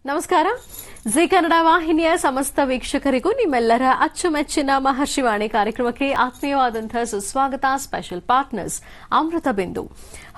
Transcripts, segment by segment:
ನಮಸ್ಕಾರ. ಜಿ ಕನ್ನಡ ವಾಹಿನಿಯ ಸಮಸ್ತ ವೀಕ್ಷಕರಿಗೂ ನಿಮ್ಮೆಲ್ಲರ ಅಚ್ಚುಮೆಚ್ಚಿನ ಮಹರ್ಷಿವಾಣಿ ಕಾರ್ಯಕ್ರಮಕ್ಕೆ ಆತ್ಮೀಯವಾದಂತಹ ಸುಸ್ವಾಗತ. ಸ್ಪೆಷಲ್ ಪಾರ್ಟ್ನರ್ಸ್ ಅಮೃತ ಬಿಂದು.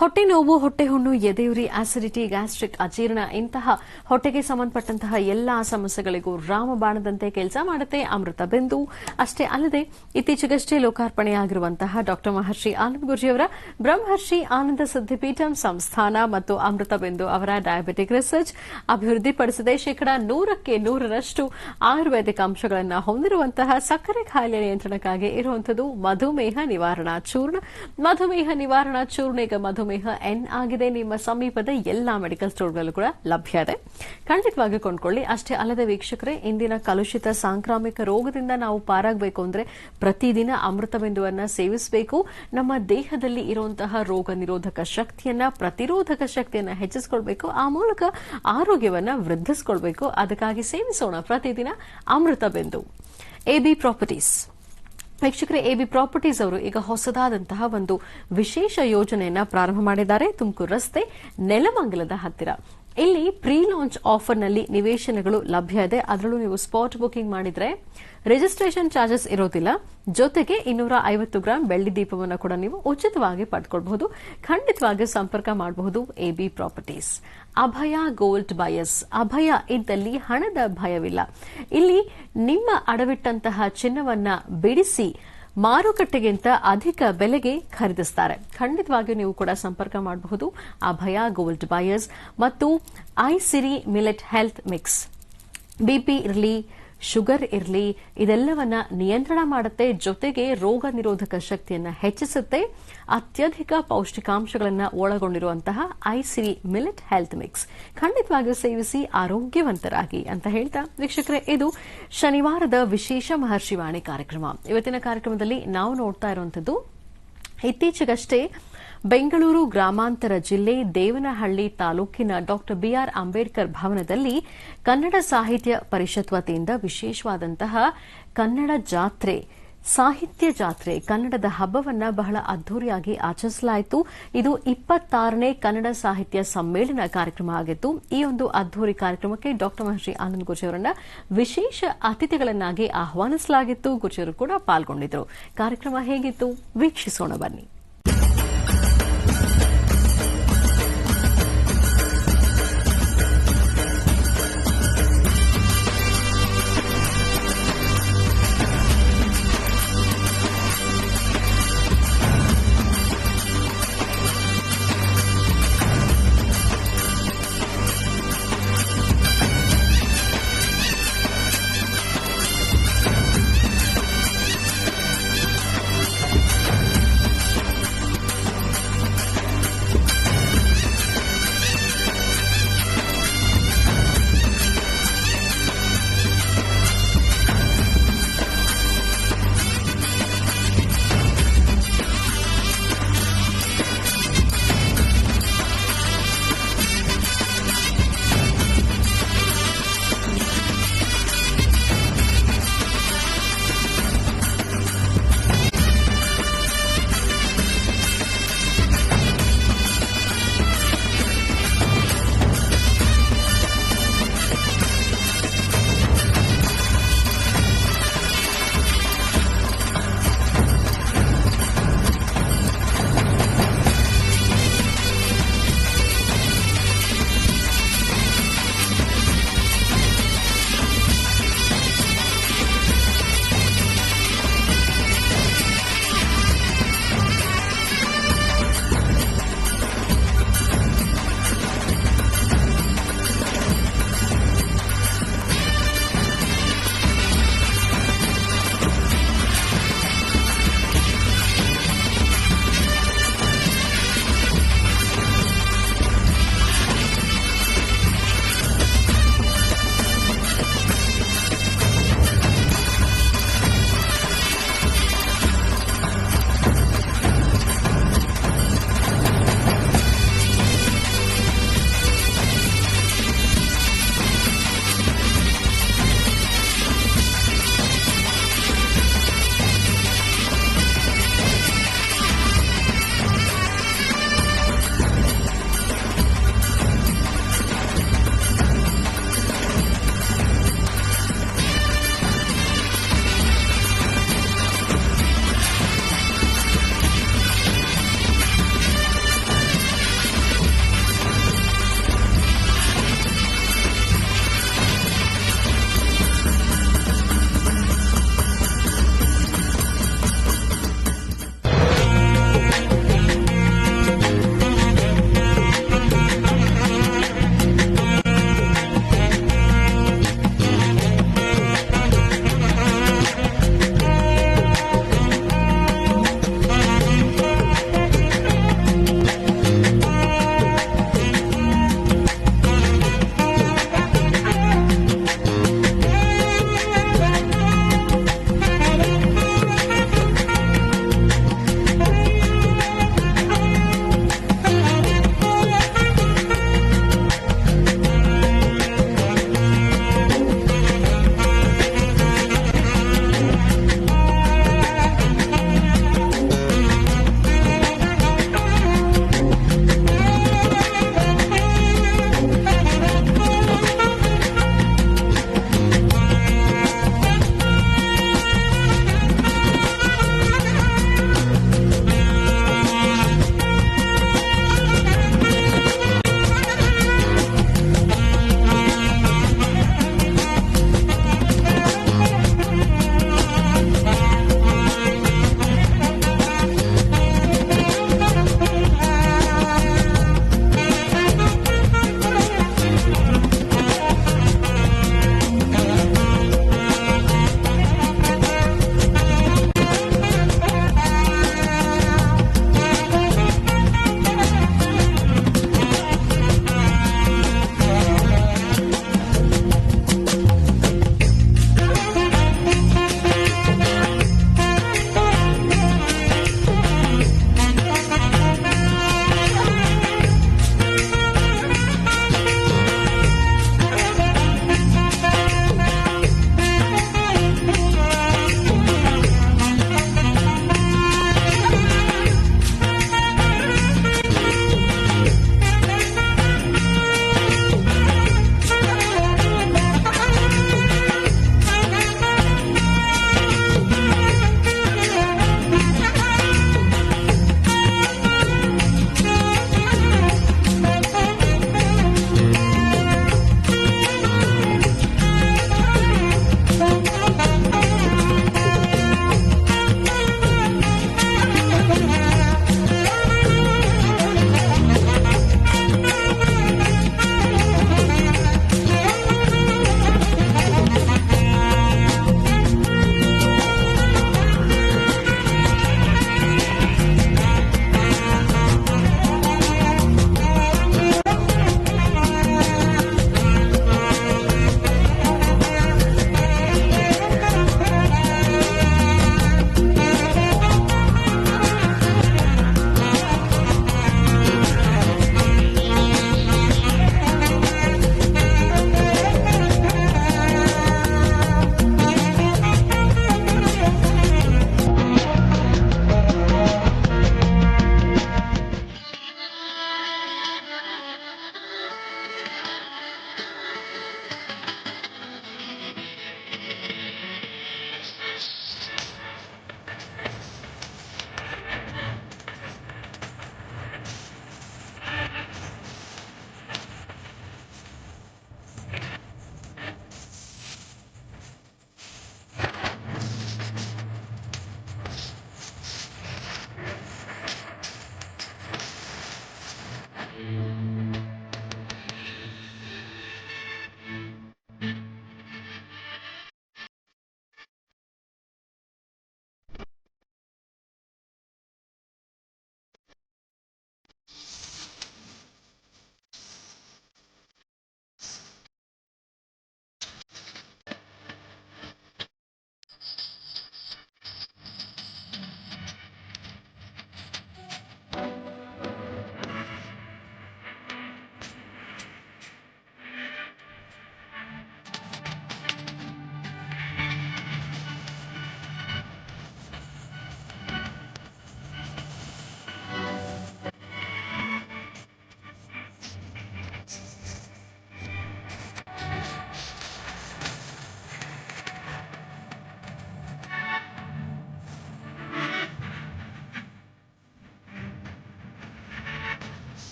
ಹೊಟ್ಟೆ ನೋವು, ಹೊಟ್ಟೆ ಹುಣ್ಣು, ಎದೆಯುರಿ, ಆಸಿಡಿಟಿ, ಗ್ಯಾಸ್ಟ್ರಿಕ್, ಅಜೀರ್ಣ ಇಂತಹ ಹೊಟ್ಟೆಗೆ ಸಂಬಂಧಪಟ್ಟಂತಹ ಎಲ್ಲಾ ಸಮಸ್ಯೆಗಳಿಗೂ ರಾಮಬಾಣದಂತೆ ಕೆಲಸ ಮಾಡುತ್ತೆ ಅಮೃತ ಬಿಂದು. ಅಷ್ಟೇ ಅಲ್ಲದೆ ಇತ್ತೀಚೆಗಷ್ಟೇ ಲೋಕಾರ್ಪಣೆಯಾಗಿರುವಂತಹ ಡಾ ಮಹರ್ಷಿ ಆನಂದ್ ಗುರೂಜಿಯವರ ಬ್ರಹ್ಮರ್ಷಿ ಆನಂದ ಸಿದ್ಧಿಪೀಠಂ ಸಂಸ್ಥಾನ ಮತ್ತು ಅಮೃತ ಬಿಂದು ಅವರ ಡಯಾಬಿಟಿಕ್ ರಿಸರ್ಚ್ ಅಭಿವೃದ್ಧಿಪಡಿಸಿದೆ. ಶೇಕಡಾ 100% ಆಯುರ್ವೇದಿಕ್ ಅಂಶಗಳನ್ನು ಹೊಂದಿರುವಂತಹ ಸಕ್ಕರೆ ಕಾಯಿಲೆ ನಿಯಂತ್ರಣಕ್ಕಾಗಿ ಇರುವಂತಹ ಮಧುಮೇಹ ನಿವಾರಣಾ ಚೂರ್ಣ. ಮಧುಮೇಹ ನಿವಾರಣಾ ಚೂರ್ಣ ಈಗ ಮಧುಮೇಹ ಎನ್ ಆಗಿದೆ. ನಿಮ್ಮ ಸಮೀಪದ ಎಲ್ಲಾ ಮೆಡಿಕಲ್ ಸ್ಟೋರ್ಗಳಲ್ಲೂ ಕೂಡ ಲಭ್ಯ ಇದೆ. ಖಂಡಿತವಾಗಿ ಕೊಂಡ್ಕೊಳ್ಳಿ. ಅಷ್ಟೇ ಅಲ್ಲದೆ ವೀಕ್ಷಕರೇ, ಇಂದಿನ ಕಲುಷಿತ ಸಾಂಕ್ರಾಮಿಕ ರೋಗದಿಂದ ನಾವು ಪಾರಾಗಬೇಕು ಅಂದ್ರೆ ಪ್ರತಿದಿನ ಅಮೃತ ಬಿಂದುವನ್ನ ಸೇವಿಸಬೇಕು. ನಮ್ಮ ದೇಹದಲ್ಲಿ ಇರುವಂತಹ ರೋಗ ನಿರೋಧಕ ಶಕ್ತಿಯನ್ನ, ಪ್ರತಿರೋಧಕ ಶಕ್ತಿಯನ್ನ ಹೆಚ್ಚಿಸಿಕೊಳ್ಬೇಕು. ಆ ಮೂಲಕ ಆರೋಗ್ಯವನ್ನ ವೃದ್ಧಿಸಿಕೊಳ್ಬೇಕು. ಅದಕ್ಕಾಗಿ ಸೇವಿಸೋಣ ಪ್ರತಿದಿನ ಅಮೃತ ಬಿಂದು. ಎಬಿ ಪ್ರಾಪರ್ಟೀಸ್ ವೀಕ್ಷಕರೇ, ಎಬಿ ಪ್ರಾಪರ್ಟೀಸ್ ಅವರು ಈಗ ಹೊಸದಾದಂತಹ ಒಂದು ವಿಶೇಷ ಯೋಜನೆಯನ್ನ ಪ್ರಾರಂಭ ಮಾಡಿದ್ದಾರೆ. ತುಮಕೂರು ರಸ್ತೆ ನೆಲಮಂಗಲದ ಹತ್ತಿರ. ಇಲ್ಲಿ ಪ್ರೀ ಲಾಂಚ್ ಆಫರ್ನಲ್ಲಿ ನಿವೇಶನಗಳು ಲಭ್ಯ ಇದೆ. ಅದರಲ್ಲೂ ನೀವು ಸ್ಪಾಟ್ ಬುಕಿಂಗ್ ಮಾಡಿದ್ರೆ ರಿಜಿಸ್ಟ್ರೇಷನ್ ಚಾರ್ಜಸ್ ಇರೋದಿಲ್ಲ. ಜೊತೆಗೆ 250 ಗ್ರಾಂ ಬೆಳ್ಳಿ ದೀಪವನ್ನು ಕೂಡ ನೀವು ಉಚಿತವಾಗಿ ಪಡ್ಕೊಳ್ಬಹುದು. ಖಂಡಿತವಾಗಿ ಸಂಪರ್ಕ ಮಾಡಬಹುದು ಎಬಿ ಪ್ರಾಪರ್ಟೀಸ್. ಅಭಯ ಗೋಲ್ಡ್ ಬಯರ್ಸ್. ಅಭಯ ಇದ್ದಲ್ಲಿ ಹಣದ ಭಯವಿಲ್ಲ. ಇಲ್ಲಿ ನಿಮ್ಮ ಅಡವಿಟ್ಟಂತಹ ಚಿನ್ನವನ್ನ ಬಿಡಿಸಿ ಮಾರುಕಟ್ಟೆಗಿಂತ ಅಧಿಕ ಬೆಲೆಗೆ ಖರೀದಿಸುತ್ತಾರೆ. ಖಂಡಿತವಾಗಿಯೂ ನೀವು ಕೂಡ ಸಂಪರ್ಕ ಮಾಡಬಹುದು ಅಭಯ ಗೋಲ್ಡ್ ಬಯರ್ಸ್. ಮತ್ತು ಐಸಿರಿ ಮಿಲೆಟ್ ಹೆಲ್ತ್ ಮಿಕ್ಸ್. ಬಿಪಿ ಇರಲಿ, ಶುಗರ್ ಇರಲಿ, ಇದೆಲ್ಲವನ್ನ ನಿಯಂತ್ರಣ ಮಾಡುತ್ತೆ. ಜೊತೆಗೆ ರೋಗ ನಿರೋಧಕ ಶಕ್ತಿಯನ್ನು ಹೆಚ್ಚಿಸುತ್ತೆ. ಅತ್ಯಧಿಕ ಪೌಷ್ಟಿಕಾಂಶಗಳನ್ನು ಒಳಗೊಂಡಿರುವಂತಹ ಐಸಿರಿ ಮಿಲೆಟ್ ಹೆಲ್ತ್ ಮಿಕ್ಸ್ ಖಂಡಿತವಾಗಿಯೂ ಸೇವಿಸಿ ಆರೋಗ್ಯವಂತರಾಗಿ ಅಂತ ಹೇಳ್ತಾ ವೀಕ್ಷಕರೇ, ಇದು ಶನಿವಾರದ ವಿಶೇಷ ಮಹರ್ಷಿವಾಣಿ ಕಾರ್ಯಕ್ರಮ. ಇವತ್ತಿನ ಕಾರ್ಯಕ್ರಮದಲ್ಲಿ ನಾವು ನೋಡ್ತಾ ಇರುವಂತದ್ದು ಇತ್ತೀಚೆಗಷ್ಟೇ ಬೆಂಗಳೂರು ಗ್ರಾಮಾಂತರ ಜಿಲ್ಲೆ ದೇವನಹಳ್ಳಿ ತಾಲೂಕಿನ ಡಾ ಬಿಆರ್ ಅಂಬೇಡ್ಕರ್ ಭವನದಲ್ಲಿ ಕನ್ನಡ ಸಾಹಿತ್ಯ ಪರಿಷತ್ ವತಿಯಿಂದ ವಿಶೇಷವಾದಂತಹ ಕನ್ನಡ ಜಾತ್ರೆ, ಸಾಹಿತ್ಯ ಜಾತ್ರೆ, ಕನ್ನಡದ ಹಬ್ಬವನ್ನ ಬಹಳ ಅದ್ದೂರಿಯಾಗಿ ಆಚರಿಸಲಾಯಿತು. ಇದು 26ನೇ ಕನ್ನಡ ಸಾಹಿತ್ಯ ಸಮ್ಮೇಳನ ಕಾರ್ಯಕ್ರಮ ಆಗಿತ್ತು. ಈ ಒಂದು ಅದ್ದೂರಿ ಕಾರ್ಯಕ್ರಮಕ್ಕೆ ಡಾ ಮಹರ್ಷಿ ಆನಂದ್ ಗುರೂಜಿಯವರನ್ನ ವಿಶೇಷ ಅತಿಥಿಗಳನ್ನಾಗಿ ಆಹ್ವಾನಿಸಲಾಗಿತ್ತು. ಗುರೂಜಿಯವರು ಕೂಡ ಪಾಲ್ಗೊಂಡಿದ್ದರು. ಕಾರ್ಯಕ್ರಮ ಹೇಗಿತ್ತು ವೀಕ್ಷಿಸೋಣ ಬನ್ನಿ.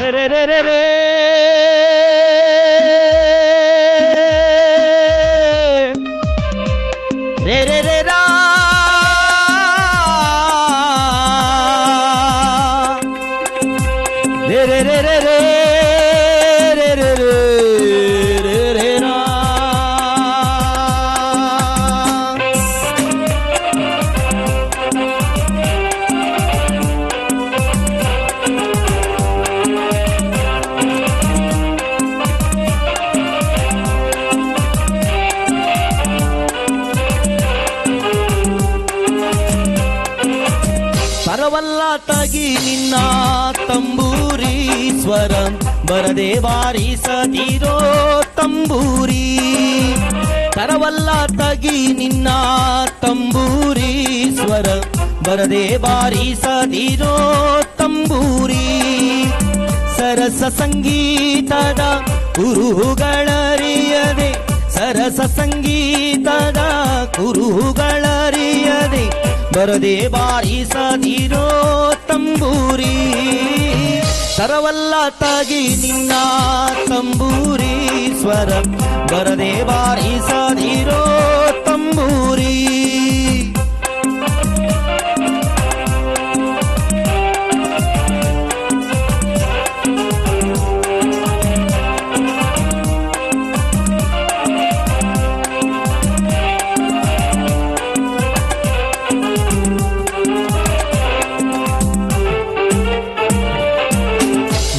ರೇ ರೇ ರೇ ರೇ ರೇ ರೇ ರೇ ರೇ ರಾ ರೇ ರೇ ರೇ ರೇ ರೇ ರೇ ರೇ ರೇ ರೇ ರಾ ತರವಲ್ಲ ತಗಿ ನಿನ್ನ ತಂಬೂರಿ ಸ್ವರ ಬರದೆ ಬಾರಿಸದಿರೋ ತಂಬೂರಿ ತರವಲ್ಲ ತಗಿ ನಿನ್ನ ತಂಬೂರಿ ಸ್ವರ ಬರದೆ ಬಾರಿಸದಿರೋ ತಂಬೂರಿ ಸರಸ ಸಂಗೀತದ ಕುರುಹುಗಳರಿಯದೆ ಸರಸ ಸಂಗೀತದ ಕುರುಹುಗಳರಿಯದೆ ಬರದೆ ಬಾರಿಸದಿರೋ ತಂಬೂರಿ ತರವಲ್ಲ ತಗಿ ನಿನ್ನ ತಂಬೂರಿ ಸ್ವರ ಬರದೆ ಬಾರಿಸದಿರೋ ತಂಬೂರಿ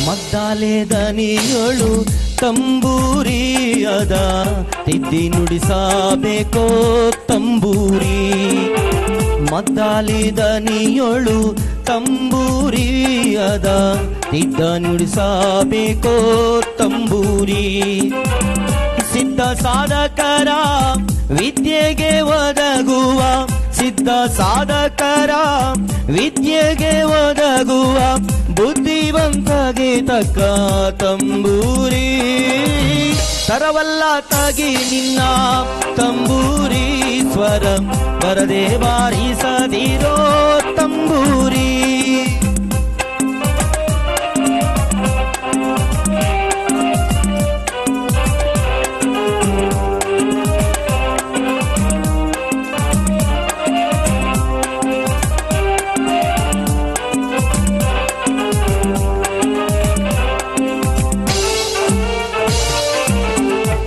ಮದ್ದಾಲೆ ದನಿಯೊಳು ತಂಬೂರಿ ಅದ ತಿದ್ದಿ ನುಡಿಸಬೇಕೋ ತಂಬೂರಿ ಮದ್ದಾಲೆ ದನಿಯೊಳು ತಂಬೂರಿ ಅದ ತಿದ್ದ ನುಡಿಸಬೇಕೋ ತಂಬೂರಿ ಸಿದ್ಧ ಸಾಧಕರ ವಿದ್ಯೆಗೆ ಒದಗುವ ಸಿದ್ಧ ಸಾಧಕರ ವಿದ್ಯೆಗೆ ಒದಗುವ ಬುದ್ಧಿವಂತಗೆ ತಕ್ಕ ತಂಬೂರಿ ತರವಲ್ಲ ತಗಿ ನಿನ್ನ ತಂಬೂರಿ ಸ್ವರ ಬರದೆ ಬಾರಿಸದಿರೋ ತಂಬೂರಿ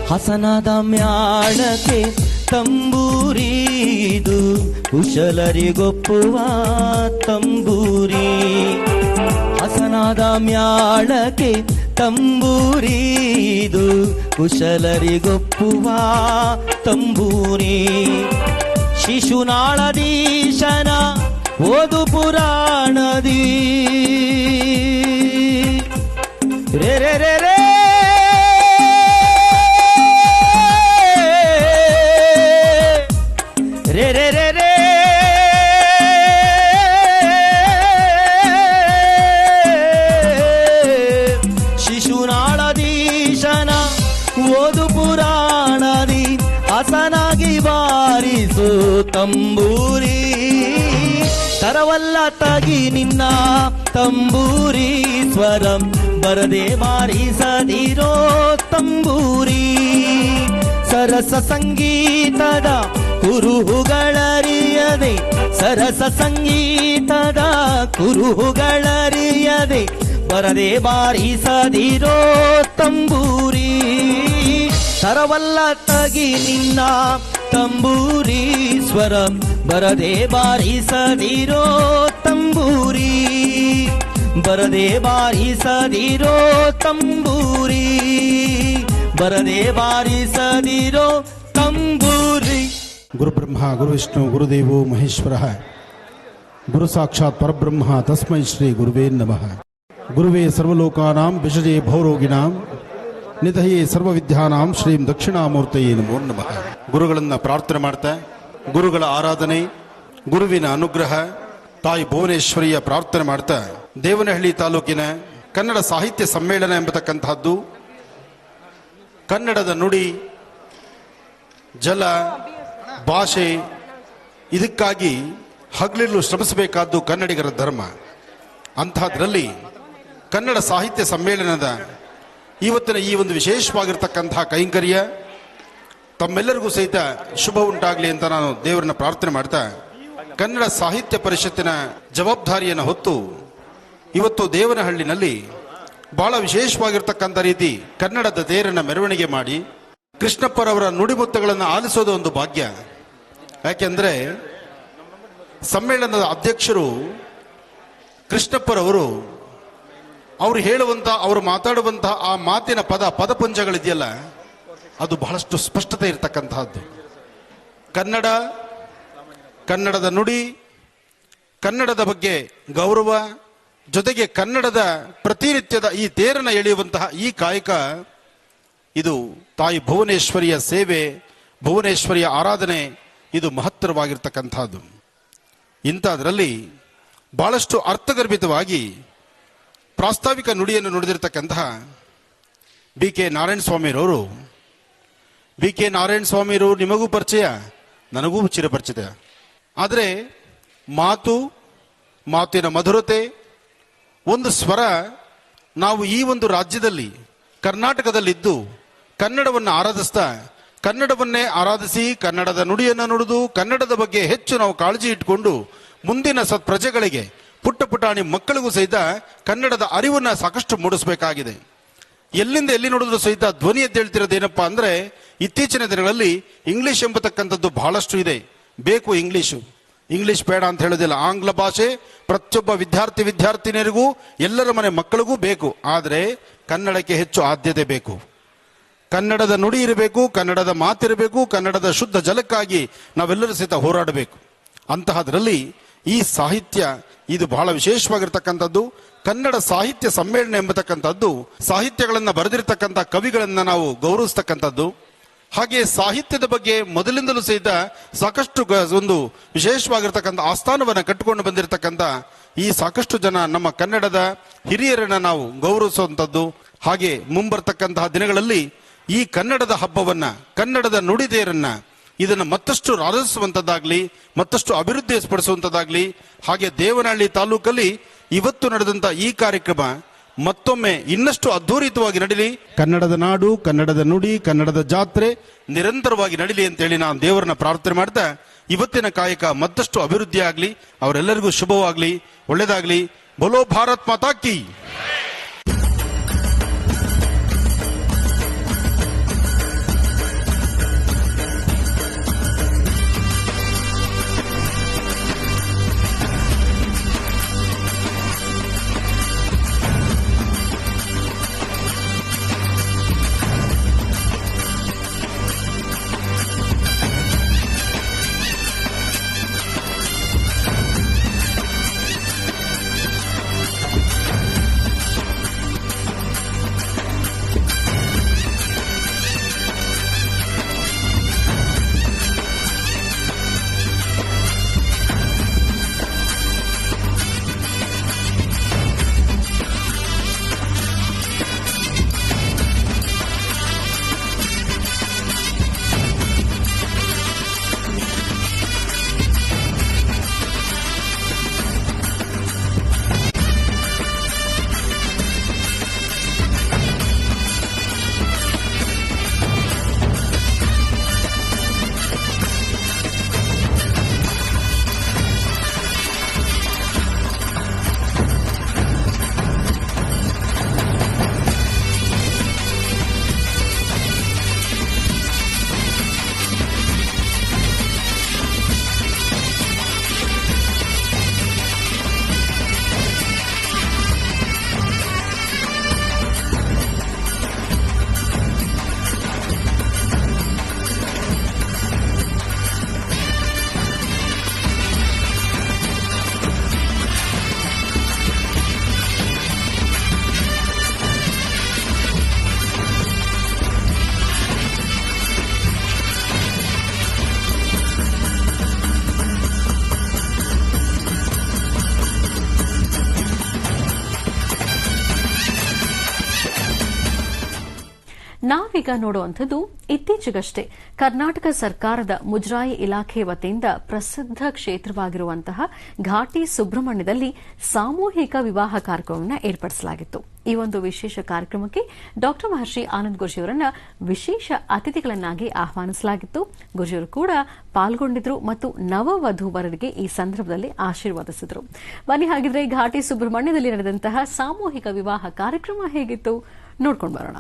ಹಸನದ ಮ್ಯಾಳಕ್ಕೆ ತಂಬೂರಿದು ಕುಶಲರಿಗೊಪ್ಪುವ ತಂಬೂರಿ ಹಸನದ ಮ್ಯಾಳಕ್ಕೆ ತಂಬೂರಿದು ಕುಶಲರಿಗೊಪ್ಪುವ ತಂಬೂರಿ ಶಿಶುನಾಳದೀಶನ ಓದು ಪುರಾಣದಿ ರೇ ರೇ ರೇ ರೇ ರೇ ರೇ ರೇ ರೇ ಶಿಶುನಾಳದೀಶನ ಓದು ಪುರಾಣದಿ ಹಸನಾಗಿ ಬಾರಿಸು ತಂಬೂರಿ ತರವಲ್ಲ ತಗಿ ನಿನ್ನ ತಂಬೂರಿ ಸ್ವರಂ ಬರದೆ ಬಾರಿಸದಿರೋ ತಂಬೂರಿ ಸರಸ ಸಂಗೀತದ ಕುರುಹುಗಳರಿಯದೆ ಸರಸ ಸಂಗೀತದ ಕುರುಹುಗಳರಿಯದೆ ಬರದೆ ಬಾರಿಸದಿರೋ ತಂಬೂರಿ ತರವಲ್ಲ ತಗಿ ನಿನ್ನ ತಂಬೂರಿ ಸ್ವರ ಬರದೆ ಬಾರಿಸದಿರೋ ತಂಬೂರಿ ಬರದೆ ಬಾರಿಸದಿರೋ ತಂಬೂರಿ ಬರದೆ ಬಾರಿಸದಿರೋ ತಂಬೂರಿ ಗುರು ಬ್ರಹ್ಮ ಗುರು ವಿಷ್ಣು ಗುರುದೇವೋ ಮಹೇಶ್ವರ ಗುರು ಸಾಕ್ಷಾತ್ ಪರಬ್ರಹ್ಮ ತಸ್ಮೈ ಶ್ರೀ ಗುರುವೇ ನಮಃ. ಗುರುವೇ ಸರ್ವಲೋಕಾನಾಂ ವಿಷಜೇ ಭವರೋಗಿಣಾಂ ನಿಧಯೇ ಸರ್ವವಿದ್ಯಾನಾಂ ಶ್ರೀಂ ದಕ್ಷಿಣಾಮೂರ್ತಯೇ ನಮೋ ನಮಃ. ಗುರುಗಳನ್ನು ಪ್ರಾರ್ಥನೆ ಮಾಡ್ತಾ ಗುರುಗಳ ಆರಾಧನೆ ಗುರುವಿನ ಅನುಗ್ರಹ ತಾಯಿ ಭುವನೇಶ್ವರಿಯ ಪ್ರಾರ್ಥನೆ ಮಾಡ್ತಾ ದೇವನಹಳ್ಳಿ ತಾಲೂಕಿನ ಕನ್ನಡ ಸಾಹಿತ್ಯ ಸಮ್ಮೇಳನ ಎಂಬತಕ್ಕಂತಹದ್ದು ಕನ್ನಡದ ನುಡಿ ಜಲ ಭಾಷೆ ಇದಕ್ಕಾಗಿ ಹಗಲಿರುಳು ಶ್ರಮಿಸಬೇಕಾದ್ದು ಕನ್ನಡಿಗರ ಧರ್ಮ. ಅಂತಹದ್ರಲ್ಲಿ ಕನ್ನಡ ಸಾಹಿತ್ಯ ಸಮ್ಮೇಳನದ ಇವತ್ತಿನ ಈ ಒಂದು ವಿಶೇಷವಾಗಿರ್ತಕ್ಕಂತಹ ಕೈಂಕರ್ಯ ತಮ್ಮೆಲ್ಲರಿಗೂ ಸಹಿತ ಶುಭ ಉಂಟಾಗಲಿ ಅಂತ ನಾನು ದೇವರನ್ನ ಪ್ರಾರ್ಥನೆ ಮಾಡ್ತಾ, ಕನ್ನಡ ಸಾಹಿತ್ಯ ಪರಿಷತ್ತಿನ ಜವಾಬ್ದಾರಿಯನ್ನು ಹೊತ್ತು ಇವತ್ತು ದೇವನಹಳ್ಳಿನಲ್ಲಿ ಬಹಳ ವಿಶೇಷವಾಗಿರ್ತಕ್ಕಂಥ ರೀತಿ ಕನ್ನಡದ ತೇರನ್ನ ಮೆರವಣಿಗೆ ಮಾಡಿ ಕೃಷ್ಣಪ್ಪರವರ ನುಡಿಮುತ್ತಗಳನ್ನು ಆಲಿಸೋದು ಒಂದು ಭಾಗ್ಯ. ಯಾಕೆಂದ್ರೆ ಸಮ್ಮೇಳನದ ಅಧ್ಯಕ್ಷರು ಕೃಷ್ಣಪ್ಪರವರು ಅವರು ಮಾತಾಡುವಂತಹ ಆ ಮಾತಿನ ಪದಪುಂಜಗಳಿದೆಯಲ್ಲ, ಅದು ಬಹಳಷ್ಟು ಸ್ಪಷ್ಟತೆ ಇರತಕ್ಕಂತಹದ್ದು. ಕನ್ನಡದ ನುಡಿ, ಕನ್ನಡದ ಬಗ್ಗೆ ಗೌರವ, ಜೊತೆಗೆ ಕನ್ನಡದ ಪ್ರತಿನಿತ್ಯದ ಈ ತೇರನ್ನು ಎಳೆಯುವಂತಹ ಈ ಕಾಯಕ, ಇದು ತಾಯಿ ಭುವನೇಶ್ವರಿಯ ಸೇವೆ, ಭುವನೇಶ್ವರಿಯ ಆರಾಧನೆ, ಇದು ಮಹತ್ತರವಾಗಿರ್ತಕ್ಕಂಥದ್ದು. ಇಂಥದ್ರಲ್ಲಿ ಬಹಳಷ್ಟು ಅರ್ಥಗರ್ಭಿತವಾಗಿ ಪ್ರಾಸ್ತಾವಿಕ ನುಡಿಯನ್ನು ನುಡಿದಿರ್ತಕ್ಕಂತಹ ಬಿ ಕೆ ನಾರಾಯಣ ಸ್ವಾಮಿರವರು. ಬಿ ಕೆ ನಾರಾಯಣ ಸ್ವಾಮಿರು ನಿಮಗೂ ಪರಿಚಯ, ನನಗೂ ಚಿರಪರಿಚಿತ. ಆದರೆ ಮಾತಿನ ಮಧುರತೆ, ಒಂದು ಸ್ವರ, ನಾವು ಈ ಒಂದು ರಾಜ್ಯದಲ್ಲಿ ಕರ್ನಾಟಕದಲ್ಲಿದ್ದು ಕನ್ನಡವನ್ನು ಕನ್ನಡವನ್ನೇ ಆರಾಧಿಸಿ ಕನ್ನಡದ ನುಡಿಯನ್ನು ನುಡಿದು ಕನ್ನಡದ ಬಗ್ಗೆ ಹೆಚ್ಚು ನಾವು ಕಾಳಜಿ ಇಟ್ಟುಕೊಂಡು ಮುಂದಿನ ಪ್ರಜೆಗಳಿಗೆ, ಪುಟ್ಟ ಪುಟಾಣಿ ಮಕ್ಕಳಿಗೂ ಸಹಿತ ಕನ್ನಡದ ಅರಿವನ್ನು ಸಾಕಷ್ಟು ಮೂಡಿಸಬೇಕಾಗಿದೆ. ಎಲ್ಲಿಂದ ಎಲ್ಲಿ ನೋಡಿದ್ರು ಸಹಿತ ಧ್ವನಿ ಎದ್ದೇಳ್ತಿರೋದೇನಪ್ಪಾ ಅಂದ್ರೆ, ಇತ್ತೀಚಿನ ದಿನಗಳಲ್ಲಿ ಇಂಗ್ಲಿಷ್ ಎಂಬತಕ್ಕಂಥದ್ದು ಬಹಳಷ್ಟು ಇದೆ. ಬೇಕು ಇಂಗ್ಲಿಷ್ ಬೇಡ ಅಂತ ಹೇಳೋದಿಲ್ಲ. ಆಂಗ್ಲ ಭಾಷೆ ಪ್ರತಿಯೊಬ್ಬ ವಿದ್ಯಾರ್ಥಿನಿಯರಿಗೂ, ಎಲ್ಲರ ಮನೆ ಮಕ್ಕಳಿಗೂ ಬೇಕು. ಆದರೆ ಕನ್ನಡಕ್ಕೆ ಹೆಚ್ಚು ಆದ್ಯತೆ ಬೇಕು. ಕನ್ನಡದ ನುಡಿ ಇರಬೇಕು, ಕನ್ನಡದ ಮಾತಿರಬೇಕು, ಕನ್ನಡದ ಶುದ್ಧ ಜಲಕ್ಕಾಗಿ ನಾವೆಲ್ಲರೂ ಸಹಿತ ಹೋರಾಡಬೇಕು. ಅಂತಹದ್ರಲ್ಲಿ ಈ ಸಾಹಿತ್ಯ ಇದು ಬಹಳ ವಿಶೇಷವಾಗಿರ್ತಕ್ಕಂಥದ್ದು. ಕನ್ನಡ ಸಾಹಿತ್ಯ ಸಮ್ಮೇಳನ ಎಂಬತಕ್ಕಂಥದ್ದು ಸಾಹಿತ್ಯಗಳನ್ನು ಬರೆದಿರ್ತಕ್ಕಂಥ ಕವಿಗಳನ್ನು ನಾವು ಗೌರವಿಸ್ತಕ್ಕಂಥದ್ದು. ಹಾಗೆ ಸಾಹಿತ್ಯದ ಬಗ್ಗೆ ಮೊದಲಿಂದಲೂ ಸಹಿತ ಸಾಕಷ್ಟು ಒಂದು ವಿಶೇಷವಾಗಿರ್ತಕ್ಕಂಥ ಆಸ್ಥಾನವನ್ನು ಕಟ್ಟಿಕೊಂಡು ಬಂದಿರತಕ್ಕಂಥ ಈ ಸಾಕಷ್ಟು ಜನ ನಮ್ಮ ಕನ್ನಡದ ಹಿರಿಯರನ್ನ ನಾವು ಗೌರವಿಸುವಂಥದ್ದು. ಹಾಗೆ ಮುಂಬರ್ತಕ್ಕಂತಹ ದಿನಗಳಲ್ಲಿ ಈ ಕನ್ನಡದ ಹಬ್ಬವನ್ನ, ಕನ್ನಡದ ನುಡಿದೇರನ್ನ, ಇದನ್ನು ಮತ್ತಷ್ಟು ರಾಧಿಸುವಂಥದ್ದಾಗ್ಲಿ, ಮತ್ತಷ್ಟು ಅಭಿವೃದ್ಧಿಪಡಿಸುವಂಥದ್ದಾಗ್ಲಿ. ಹಾಗೆ ದೇವನಹಳ್ಳಿ ತಾಲೂಕಲ್ಲಿ ಇವತ್ತು ನಡೆದಂತ ಈ ಕಾರ್ಯಕ್ರಮ ಮತ್ತೊಮ್ಮೆ ಇನ್ನಷ್ಟು ಅದ್ಧೂರಿತವಾಗಿ ನಡೀಲಿ. ಕನ್ನಡದ ನಾಡು, ಕನ್ನಡದ ನುಡಿ, ಕನ್ನಡದ ಜಾತ್ರೆ ನಿರಂತರವಾಗಿ ನಡೀಲಿ ಅಂತೇಳಿ ನಾನು ದೇವರನ್ನ ಪ್ರಾರ್ಥನೆ ಮಾಡ್ತಾ, ಇವತ್ತಿನ ಕಾಯಕ ಮತ್ತಷ್ಟು ಅಭಿವೃದ್ಧಿ ಆಗಲಿ, ಅವರೆಲ್ಲರಿಗೂ ಶುಭವಾಗಲಿ, ಒಳ್ಳೆಯದಾಗಲಿ. ಬೋಲೋ ಭಾರತ್ ಮಾತಾ ಕಿ. ನಾವೀಗ ನೋಡುವಂಥದ್ದು ಇತ್ತೀಚೆಗಷ್ಟೇ ಕರ್ನಾಟಕ ಸರ್ಕಾರದ ಮುಜರಾಯಿ ಇಲಾಖೆ ವತಿಯಿಂದ ಪ್ರಸಿದ್ಧ ಕ್ಷೇತ್ರವಾಗಿರುವಂತಹ ಘಾಟಿ ಸುಬ್ರಹ್ಮಣ್ಯದಲ್ಲಿ ಸಾಮೂಹಿಕ ವಿವಾಹ ಕಾರ್ಯಕ್ರಮವನ್ನು ಏರ್ಪಡಿಸಲಾಗಿತ್ತು. ಈ ಒಂದು ವಿಶೇಷ ಕಾರ್ಯಕ್ರಮಕ್ಕೆ ಡಾ ಮಹರ್ಷಿ ಆನಂದ್ ಗುರೂಜಿಯವರನ್ನ ವಿಶೇಷ ಅತಿಥಿಗಳನ್ನಾಗಿ ಆಹ್ವಾನಿಸಲಾಗಿತ್ತು. ಗುರೂಜಿಯವರು ಕೂಡ ಪಾಲ್ಗೊಂಡಿದ್ರು ಮತ್ತು ನವವಧೂವರರಿಗೆ ಈ ಸಂದರ್ಭದಲ್ಲಿ ಆಶೀರ್ವದಿಸಿದರು. ಬನ್ನಿ ಹಾಗಿದ್ರೆ ಘಾಟಿ ಸುಬ್ರಹ್ಮಣ್ಯದಲ್ಲಿ ನಡೆದಂತಹ ಸಾಮೂಹಿಕ ವಿವಾಹ ಕಾರ್ಯಕ್ರಮ ಹೇಗಿತ್ತು ನೋಡ್ಕೊಂಡು ಬರೋಣ.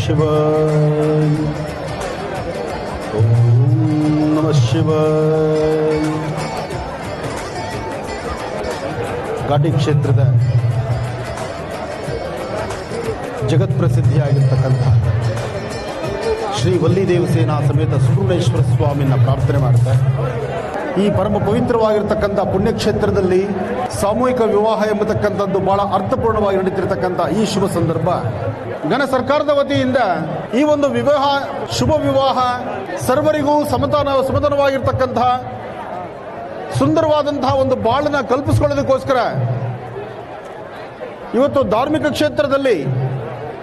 ಶಿವಾಯ. ಓಂ ನಮಃ ಶಿವಾಯ. ಘಾಟಿ ಕ್ಷೇತ್ರದ ಜಗತ್ಪ್ರಸಿದ್ಧಿಯಾಗಿರ್ತಕ್ಕಂಥ ಶ್ರೀ ವಲ್ಲಿ ದೇವಸೇನಾ ಸಮೇತ ಸುಬ್ರಹ್ಮಣ್ಯೇಶ್ವರ ಸ್ವಾಮಿನ ಪ್ರಾರ್ಥನೆ ಮಾಡ್ತಾರೆ. ಈ ಪರಮ ಪವಿತ್ರವಾಗಿರ್ತಕ್ಕಂಥ ಪುಣ್ಯಕ್ಷೇತ್ರದಲ್ಲಿ ಸಾಮೂಹಿಕ ವಿವಾಹ ಎಂಬತಕ್ಕಂಥದ್ದು ಬಹಳ ಅರ್ಥಪೂರ್ಣವಾಗಿ ನಡೀತಿರ್ತಕ್ಕಂಥ ಈ ಶುಭ ಸಂದರ್ಭ ಘನ ಸರ್ಕಾರದ ವತಿಯಿಂದ ಈ ಒಂದು ವಿವಾಹ ಶುಭ ವಿವಾಹ ಸರ್ವರಿಗೂ ಸಮತನವಾಗಿರ್ತಕ್ಕಂತಹ ಸುಂದರವಾದಂತಹ ಒಂದು ಬಾಳನ್ನ ಕಲ್ಪಿಸಿಕೊಳ್ಳೋದಕ್ಕೋಸ್ಕರ ಇವತ್ತು ಧಾರ್ಮಿಕ ಕ್ಷೇತ್ರದಲ್ಲಿ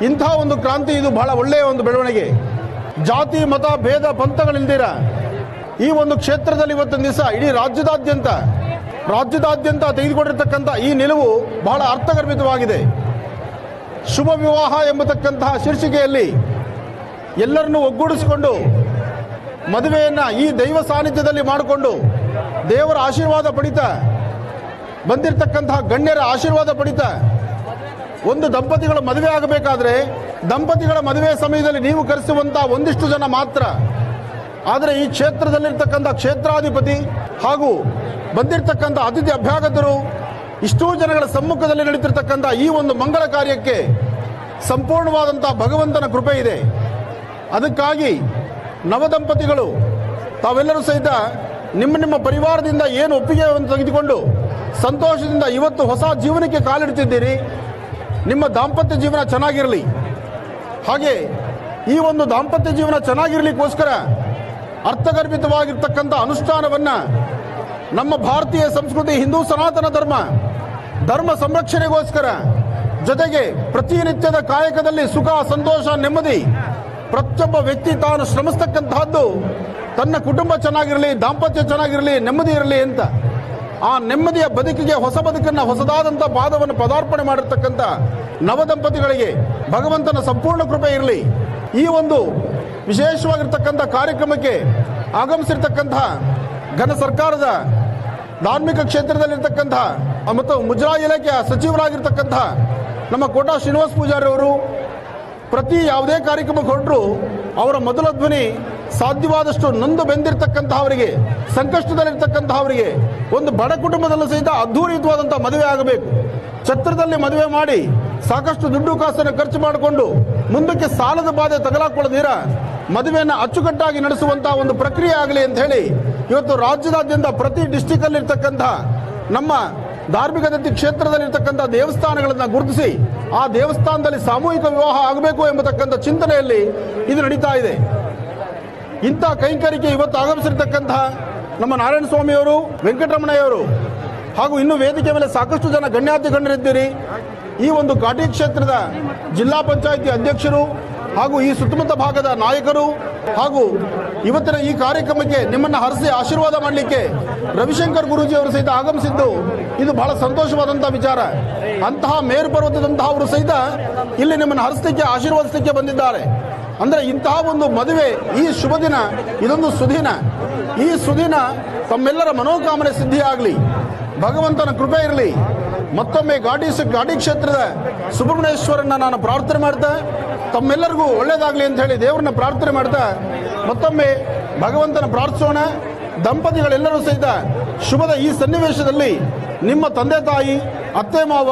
ಇಂತಹ ಒಂದು ಕ್ರಾಂತಿ ಇದು ಬಹಳ ಒಳ್ಳೆಯ ಒಂದು ಬೆಳವಣಿಗೆ. ಜಾತಿ ಮತ ಭೇದ ಪಂಥಗಳಿಲ್ದಿರ ಈ ಒಂದು ಕ್ಷೇತ್ರದಲ್ಲಿ ಇವತ್ತಿನ ದಿವಸ ಇಡೀ ರಾಜ್ಯದಾದ್ಯಂತ ತೆಗೆದುಕೊಂಡಿರ್ತಕ್ಕಂಥ ಈ ನಿಲುವು ಬಹಳ ಅರ್ಥಗರ್ಭಿತವಾಗಿದೆ. ಶುಭ ವಿವಾಹ ಎಂಬತಕ್ಕಂತಹ ಶೀರ್ಷಿಕೆಯಲ್ಲಿ ಎಲ್ಲರನ್ನೂ ಒಗ್ಗೂಡಿಸಿಕೊಂಡು ಮದುವೆಯನ್ನ ಈ ದೈವ ಸಾನ್ನಿಧ್ಯದಲ್ಲಿ ಮಾಡಿಕೊಂಡು ದೇವರ ಆಶೀರ್ವಾದ ಪಡಿತಾ ಬಂದಿರತಕ್ಕಂತಹ ಗಣ್ಯರ ಆಶೀರ್ವಾದ ಪಡಿತಾ ಒಂದು ದಂಪತಿಗಳ ಮದುವೆ ಆಗಬೇಕಾದ್ರೆ ದಂಪತಿಗಳ ಮದುವೆ ಸಮಯದಲ್ಲಿ ನೀವು ಕರೆಸುವಂತಹ ಒಂದಿಷ್ಟು ಜನ ಮಾತ್ರ. ಆದರೆ ಈ ಕ್ಷೇತ್ರದಲ್ಲಿರ್ತಕ್ಕಂಥ ಕ್ಷೇತ್ರಾಧಿಪತಿ ಹಾಗೂ ಬಂದಿರತಕ್ಕಂಥ ಅತಿಥಿ ಅಭ್ಯಾಗತರು ಇಷ್ಟೂ ಜನಗಳ ಸಮ್ಮುಖದಲ್ಲಿ ನಡೀತಿರ್ತಕ್ಕಂಥ ಈ ಒಂದು ಮಂಗಲ ಕಾರ್ಯಕ್ಕೆ ಸಂಪೂರ್ಣವಾದಂತಹ ಭಗವಂತನ ಕೃಪೆ ಇದೆ. ಅದಕ್ಕಾಗಿ ನವದಂಪತಿಗಳು ತಾವೆಲ್ಲರೂ ಸಹಿತ ನಿಮ್ಮ ಪರಿವಾರದಿಂದ ಏನು ಒಪ್ಪಿಗೆಯನ್ನು ತೆಗೆದುಕೊಂಡು ಸಂತೋಷದಿಂದ ಇವತ್ತು ಹೊಸ ಜೀವನಕ್ಕೆ ಕಾಲಿಡ್ತಿದ್ದೀರಿ. ನಿಮ್ಮ ದಾಂಪತ್ಯ ಜೀವನ ಚೆನ್ನಾಗಿರಲಿ, ಹಾಗೆ ಈ ಒಂದು ದಾಂಪತ್ಯ ಜೀವನ ಚೆನ್ನಾಗಿರ್ಲಿಕ್ಕೋಸ್ಕರ ಅರ್ಥಗರ್ಭಿತವಾಗಿರ್ತಕ್ಕಂಥ ಅನುಷ್ಠಾನವನ್ನು ನಮ್ಮ ಭಾರತೀಯ ಸಂಸ್ಕೃತಿ ಹಿಂದೂ ಸನಾತನ ಧರ್ಮ ಸಂರಕ್ಷಣೆಗೋಸ್ಕರ, ಜೊತೆಗೆ ಪ್ರತಿನಿತ್ಯದ ಕಾಯಕದಲ್ಲಿ ಸುಖ, ಸಂತೋಷ, ನೆಮ್ಮದಿ ಪ್ರತಿಯೊಬ್ಬ ವ್ಯಕ್ತಿ ತಾನು ಶ್ರಮಿಸ್ತಕ್ಕಂತಹದ್ದು ತನ್ನ ಕುಟುಂಬ ಚೆನ್ನಾಗಿರಲಿ, ದಾಂಪತ್ಯ ಚೆನ್ನಾಗಿರಲಿ, ನೆಮ್ಮದಿ ಇರಲಿ ಅಂತ. ಆ ನೆಮ್ಮದಿಯ ಬದುಕಿಗೆ ಹೊಸದಾದಂಥ ಪಾದವನ್ನು ಪದಾರ್ಪಣೆ ಮಾಡಿರ್ತಕ್ಕಂಥ ನವದಂಪತಿಗಳಿಗೆ ಭಗವಂತನ ಸಂಪೂರ್ಣ ಕೃಪೆ ಇರಲಿ. ಈ ಒಂದು ವಿಶೇಷವಾಗಿರ್ತಕ್ಕಂಥ ಕಾರ್ಯಕ್ರಮಕ್ಕೆ ಆಗಮಿಸಿರ್ತಕ್ಕಂಥ ಘನ ಸರ್ಕಾರದ ಧಾರ್ಮಿಕ ಕ್ಷೇತ್ರದಲ್ಲಿರ್ತಕ್ಕಂಥ ಮತ್ತು ಮುಜರಾಯಿ ಇಲಾಖೆಯ ಸಚಿವರಾಗಿರ್ತಕ್ಕಂಥ ನಮ್ಮ ಕೋಟಾ ಶ್ರೀನಿವಾಸ ಪೂಜಾರಿ ಅವರು ಪ್ರತಿ ಯಾವುದೇ ಕಾರ್ಯಕ್ರಮಕ್ಕೆ ಹೊರಟರು ಅವರ ಮೊದಲ ಧ್ವನಿ ಸಾಧ್ಯವಾದಷ್ಟು ನೊಂದು ಬೆಂದಿರ್ತಕ್ಕಂತಹವರಿಗೆ, ಸಂಕಷ್ಟದಲ್ಲಿರ್ತಕ್ಕಂತಹವರಿಗೆ ಒಂದು ಬಡ ಕುಟುಂಬದಲ್ಲೂ ಸಹಿತ ಅದ್ಧೂರಿತವಾದಂಥ ಮದುವೆ ಆಗಬೇಕು. ಛತ್ರದಲ್ಲಿ ಮದುವೆ ಮಾಡಿ ಸಾಕಷ್ಟು ದುಡ್ಡು ಕಾಸನ್ನು ಖರ್ಚು ಮಾಡಿಕೊಂಡು ಮುಂದಕ್ಕೆ ಸಾಲದ ಬಾಧೆ ತಗಲಾಕೊಳ್ಳದಿರ ಮದುವೆಯನ್ನು ಅಚ್ಚುಕಟ್ಟಾಗಿ ನಡೆಸುವಂತಹ ಒಂದು ಪ್ರಕ್ರಿಯೆ ಆಗಲಿ ಅಂತ ಹೇಳಿ ಇವತ್ತು ರಾಜ್ಯದಾದ್ಯಂತ ಪ್ರತಿ ಡಿಸ್ಟಿಕ್ ಅಲ್ಲಿ ಇರ್ತಕ್ಕಂಥ ನಮ್ಮ ಧಾರ್ಮಿಕ ದತ್ತಿ ಕ್ಷೇತ್ರದಲ್ಲಿರ್ತಕ್ಕಂಥ ದೇವಸ್ಥಾನಗಳನ್ನು ಗುರುತಿಸಿ ಆ ದೇವಸ್ಥಾನದಲ್ಲಿ ಸಾಮೂಹಿಕ ವಿವಾಹ ಆಗಬೇಕು ಎಂಬತಕ್ಕಂಥ ಚಿಂತನೆಯಲ್ಲಿ ಇದು ನಡೀತಾ ಇದೆ. ಇಂಥ ಕೈಂಕರ್ಯಕ್ಕೆ ಇವತ್ತು ಆಗಮಿಸಿರ್ತಕ್ಕಂತಹ ನಮ್ಮ ನಾರಾಯಣ ಸ್ವಾಮಿಯವರು, ವೆಂಕಟರಮಣಯ್ಯವರು ಹಾಗೂ ಇನ್ನು ವೇದಿಕೆ ಮೇಲೆ ಸಾಕಷ್ಟು ಜನ ಗಣ್ಯಾತಿ ಗಣ್ಯರಿದ್ದೀರಿ. ಈ ಒಂದು ಘಾಟಿ ಕ್ಷೇತ್ರದ ಜಿಲ್ಲಾ ಪಂಚಾಯಿತಿ ಅಧ್ಯಕ್ಷರು ಹಾಗೂ ಈ ಸುತ್ತಮುತ್ತ ಭಾಗದ ನಾಯಕರು ಹಾಗೂ ಇವತ್ತಿನ ಈ ಕಾರ್ಯಕ್ರಮಕ್ಕೆ ನಿಮ್ಮನ್ನು ಹರಿಸಿ ಆಶೀರ್ವಾದ ಮಾಡಲಿಕ್ಕೆ ರವಿಶಂಕರ್ ಗುರೂಜಿ ಅವರು ಸಹಿತ ಆಗಮಿಸಿದ್ದು ಇದು ಬಹಳ ಸಂತೋಷವಾದಂತಹ ವಿಚಾರ. ಅಂತಹ ಮೇರು ಪರ್ವತದಂತಹ ಅವರು ಸಹಿತ ಇಲ್ಲಿ ನಿಮ್ಮನ್ನು ಹರಿಸಲಿಕ್ಕೆ, ಆಶೀರ್ವದಿಸಲಿಕ್ಕೆ ಬಂದಿದ್ದಾರೆ. ಅಂದರೆ ಇಂತಹ ಒಂದು ಮದುವೆ, ಈ ಶುಭ ದಿನ, ಇದೊಂದು ಸುದಿನ. ಈ ಸುದಿನ ತಮ್ಮೆಲ್ಲರ ಮನೋಕಾಮನೆ ಸಿದ್ಧಿಯಾಗಲಿ, ಭಗವಂತನ ಕೃಪೆ ಇರಲಿ. ಮತ್ತೊಮ್ಮೆ ಘಾಟಿ ಕ್ಷೇತ್ರದ ಸುಬ್ರಹ್ಮಣ್ಯೇಶ್ವರನ್ನ ನಾನು ಪ್ರಾರ್ಥನೆ ಮಾಡ್ತಾ ತಮ್ಮೆಲ್ಲರಿಗೂ ಒಳ್ಳೇದಾಗಲಿ ಅಂತ ಹೇಳಿ ದೇವರನ್ನ ಪ್ರಾರ್ಥನೆ ಮಾಡ್ತಾ ಮತ್ತೊಮ್ಮೆ ಭಗವಂತನ ಪ್ರಾರ್ಥಿಸೋಣ. ದಂಪತಿಗಳೆಲ್ಲರೂ ಸಹಿತ ಶುಭದ ಈ ಸನ್ನಿವೇಶದಲ್ಲಿ ನಿಮ್ಮ ತಂದೆ ತಾಯಿ, ಅತ್ತೆ ಮಾವ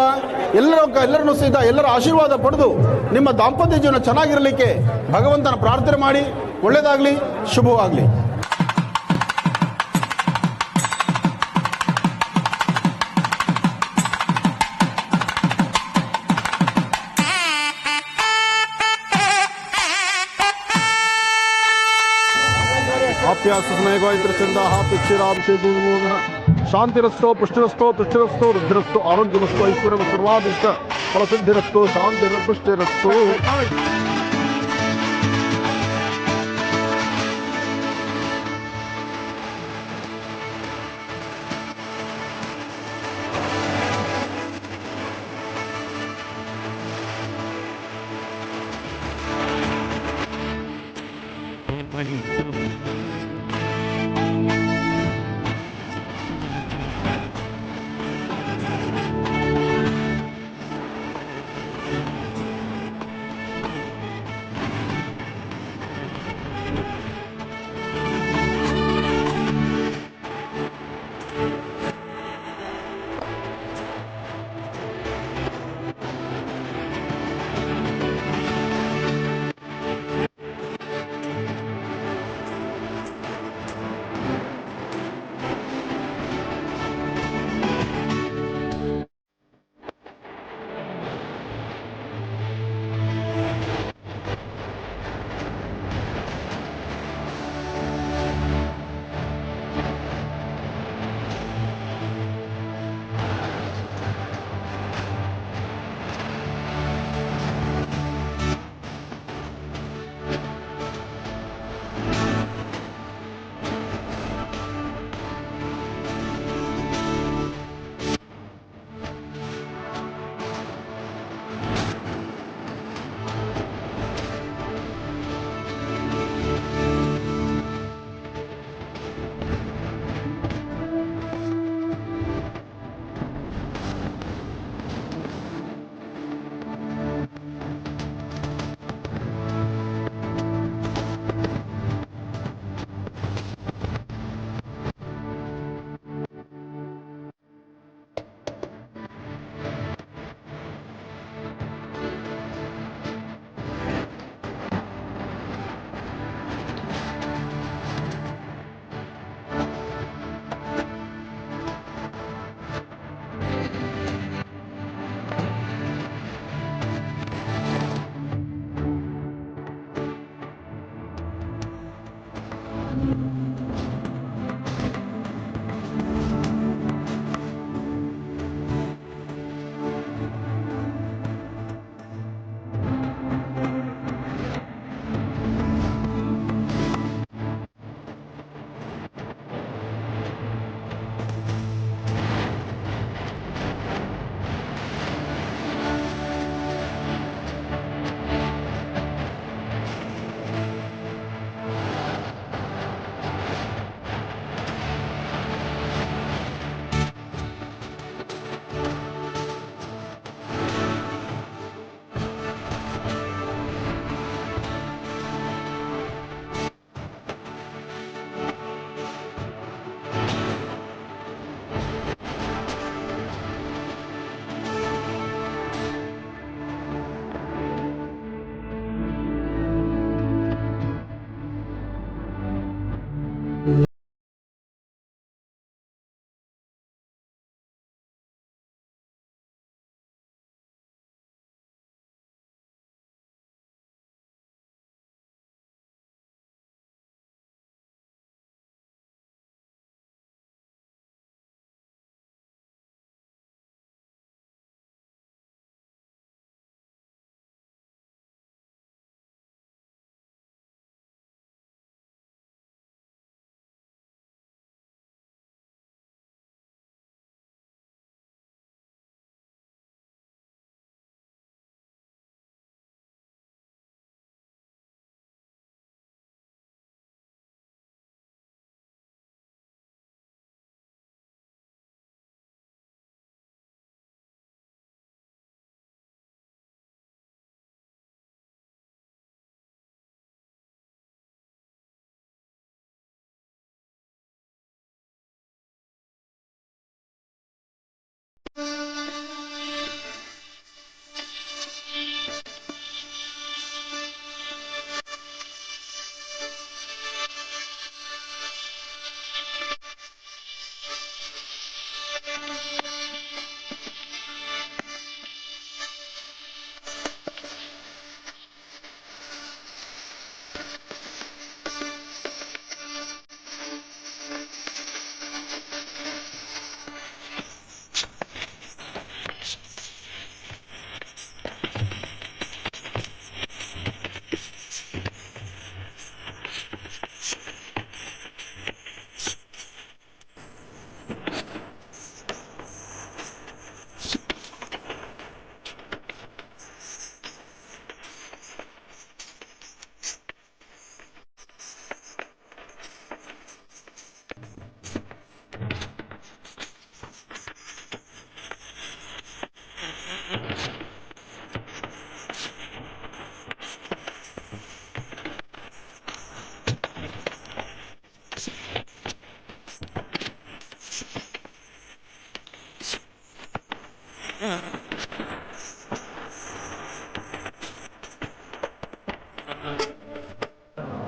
ಎಲ್ಲರನ್ನೂ ಸಹಿತ ಎಲ್ಲರ ಆಶೀರ್ವಾದ ಪಡೆದು ನಿಮ್ಮ ದಾಂಪತ್ಯ ಜೀವನ ಚೆನ್ನಾಗಿರಲಿಕ್ಕೆ ಭಗವಂತನ ಪ್ರಾರ್ಥನೆ ಮಾಡಿ. ಒಳ್ಳೇದಾಗಲಿ, ಶುಭವಾಗಲಿ. ಆಪ್ಯಾಸಮಯ ಗಾಯತ್ರಿ ಚಂದ ಪಿಕ್ಷಿರಾಭಿಷೇಕ ಶಾಂತಿರಸ್ತೋ ಪುಷ್ಟಿರಸ್ತೋ ತುಷ್ಟಿರಸ್ತೋ ರುದ್ರಸ್ತೋ ಆರೋಗ್ಯಮಸ್ತೋ ಐಶ್ವರ್ಯ ಸರ್ವಾದಿಷ್ಟ ಫಲಸಿದ್ಧಿರಸ್ತೋ ಶಾಂತಿರ ಪುಷ್ಟಿರಸ್ತೋ.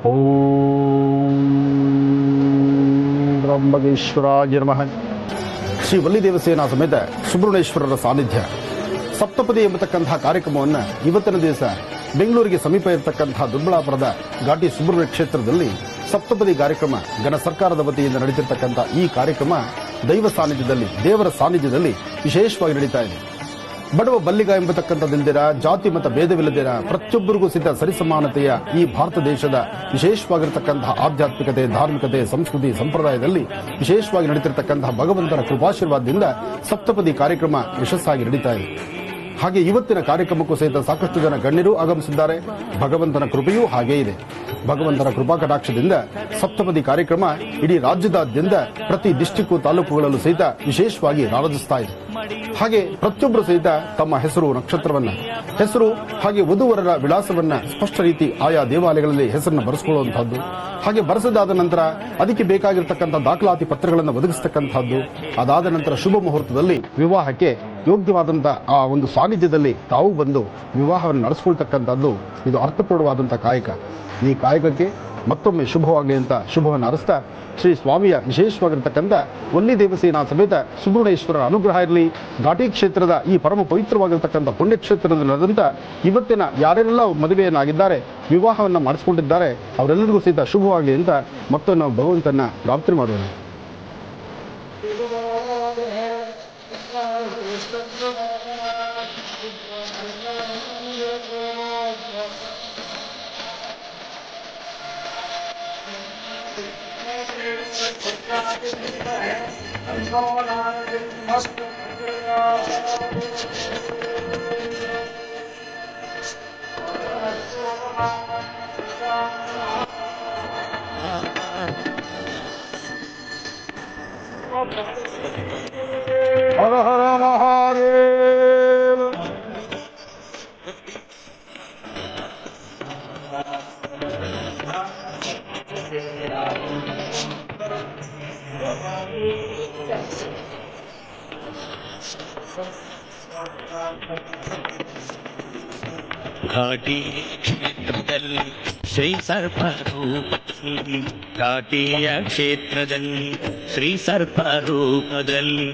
ಓಂ ತ್ರ್ಯಂಬಕೇಶ್ವರಾಯ ನಮಃ. ಶ್ರೀ ವಲ್ಲಿದೇವಸೇನಾ ಸಮೇತ ಸುಬ್ರಹ್ಮಣ್ಯೇಶ್ವರರ ಸಾನ್ನಿಧ್ಯ ಸಪ್ತಪದಿ ಎಂಬತಕ್ಕಂತಹ ಕಾರ್ಯಕ್ರಮವನ್ನು ಇವತ್ತಿನ ದಿವಸ ಬೆಂಗಳೂರಿಗೆ ಸಮೀಪ ಇರತಕ್ಕಂತಹ ದೊಡ್ಡಬಳ್ಳಾಪುರದ ಘಾಟಿ ಸುಬ್ರಹ್ಮಣ್ಯ ಕ್ಷೇತ್ರದಲ್ಲಿ ಸಪ್ತಪದಿ ಕಾರ್ಯಕ್ರಮ ಘನ ಸರ್ಕಾರದ ವತಿಯಿಂದ ನಡೆದಿರತಕ್ಕಂಥ ಈ ಕಾರ್ಯಕ್ರಮ ದೈವ ಸಾನ್ನಿಧ್ಯದಲ್ಲಿ, ದೇವರ ಸಾನ್ನಿಧ್ಯದಲ್ಲಿ ವಿಶೇಷವಾಗಿ ನಡೀತಾ ಇದೆ. ಬಡವ ಬಲ್ಲಿಗ ಎಂಬತಕ್ಕಂಥದ್ದಿಲ್ದಿರ, ಜಾತಿ ಮತ ಭೇದವಿಲ್ಲದಿರ ಪ್ರತಿಯೊಬ್ಬರಿಗೂ ಸಿದ್ಧ ಸರಿಸಮಾನತೆಯ ಈ ಭಾರತ ದೇಶದ ವಿಶೇಷವಾಗಿರತಕ್ಕಂತಹ ಆಧ್ಯಾತ್ಮಿಕತೆ, ಧಾರ್ಮಿಕತೆ, ಸಂಸ್ಕೃತಿ, ಸಂಪ್ರದಾಯದಲ್ಲಿ ವಿಶೇಷವಾಗಿ ನಡೀತಿರತಕ್ಕಂತಹ ಭಗವಂತನ ಕೃಪಾಶೀರ್ವಾದದಿಂದ ಸಪ್ತಪದಿ ಕಾರ್ಯಕ್ರಮ ಯಶಸ್ಸಾಗಿ ನಡೀತಾ ಇದೆ. ಹಾಗೆ ಇವತ್ತಿನ ಕಾರ್ಯಕ್ರಮಕ್ಕೂ ಸಹಿತ ಸಾಕಷ್ಟು ಜನ ಗಣ್ಯರು ಆಗಮಿಸಿದ್ದಾರೆ. ಭಗವಂತನ ಕೃಪೆಯೂ ಹಾಗೇ ಇದೆ. ಭಗವಂತನ ಕೃಪಾ ಕಟಾಕ್ಷದಿಂದ ಸಪ್ತಪದಿ ಕಾರ್ಯಕ್ರಮ ಇಡೀ ರಾಜ್ಯದಾದ್ಯಂತ ಪ್ರತಿ ಡಿಸ್ಟಿಕ್ ತಾಲೂಕುಗಳಲ್ಲೂ ಸಹಿತ ವಿಶೇಷವಾಗಿ ರಾರಾಜಿಸ್ತಾ ಇದೆ. ಹಾಗೆ ಪ್ರತಿಯೊಬ್ಬರು ಸಹಿತ ತಮ್ಮ ಹೆಸರು, ನಕ್ಷತ್ರವನ್ನ, ಹೆಸರು ಹಾಗೆ ವಧುವರರ ವಿಳಾಸವನ್ನ ಸ್ಪಷ್ಟ ರೀತಿ ಆಯಾ ದೇವಾಲಯಗಳಲ್ಲಿ ಹೆಸರನ್ನು ಬರೆಸಿಕೊಳ್ಳುವಂತಹದ್ದು, ಹಾಗೆ ಬರೆಸದಾದ ನಂತರ ಅದಕ್ಕೆ ಬೇಕಾಗಿರತಕ್ಕಂಥ ದಾಖಲಾತಿ ಪತ್ರಗಳನ್ನು ಒದಗಿಸತಕ್ಕಂತಹದ್ದು, ಅದಾದ ನಂತರ ಶುಭ ಮುಹೂರ್ತದಲ್ಲಿ ವಿವಾಹಕ್ಕೆ ಯೋಗ್ಯವಾದಂತಹ ಆ ಒಂದು ಸಾನ್ನಿಧ್ಯದಲ್ಲಿ ತಾವು ಬಂದು ವಿವಾಹವನ್ನು ನಡೆಸಿಕೊಳ್ತಕ್ಕಂಥದ್ದು ಇದು ಅರ್ಥಪೂರ್ಣವಾದಂತಹ ಕಾಯಕ. ಈ ಕಾಯಕಕ್ಕೆ ಮತ್ತೊಮ್ಮೆ ಶುಭವಾಗಲಿ ಅಂತ ಶುಭವನ್ನು ಅರಸ್ತಾ ಶ್ರೀ ಸ್ವಾಮಿಯ ವಿಶೇಷವಾಗಿರತಕ್ಕಂಥ ವಲ್ಲಿ ದೇವಸೇನಾ ಸಮೇತ ಸುಬ್ರಹ್ಮಣ್ಯೇಶ್ವರರ ಅನುಗ್ರಹ ಇರಲಿ. ಘಾಟಿ ಕ್ಷೇತ್ರದ ಈ ಪರಮ ಪವಿತ್ರವಾಗಿರತಕ್ಕಂಥ ಪುಣ್ಯಕ್ಷೇತ್ರದಲ್ಲಿ ನಡೆದಂತ ಇವತ್ತಿನ ಯಾರೆಲ್ಲ ಮದುವೆಯನ್ನಾಗಿದ್ದಾರೆ, ವಿವಾಹವನ್ನು ಮಾಡಿಸಿಕೊಂಡಿದ್ದಾರೆ, ಅವರೆಲ್ಲರಿಗೂ ಸಹಿತ ಶುಭವಾಗಲಿ ಅಂತ ಮತ್ತೊಮ್ಮೆ ನಾವು ಭಗವಂತನ ಪ್ರಾರ್ಥನೆ ಮಾಡೋಣ. ಹರ ಹರ ಮಹಾದೇವ. ಘಾಟಿ ಕ್ಷೇತ್ರದಲ್ಲಿ ಶ್ರೀ ಸರ್ಪರೂಪದಲ್ಲಿ, ಘಾಟಿಯ ಕ್ಷೇತ್ರದಲ್ಲಿ ಶ್ರೀ ಸರ್ಪರೂಪದಲ್ಲಿ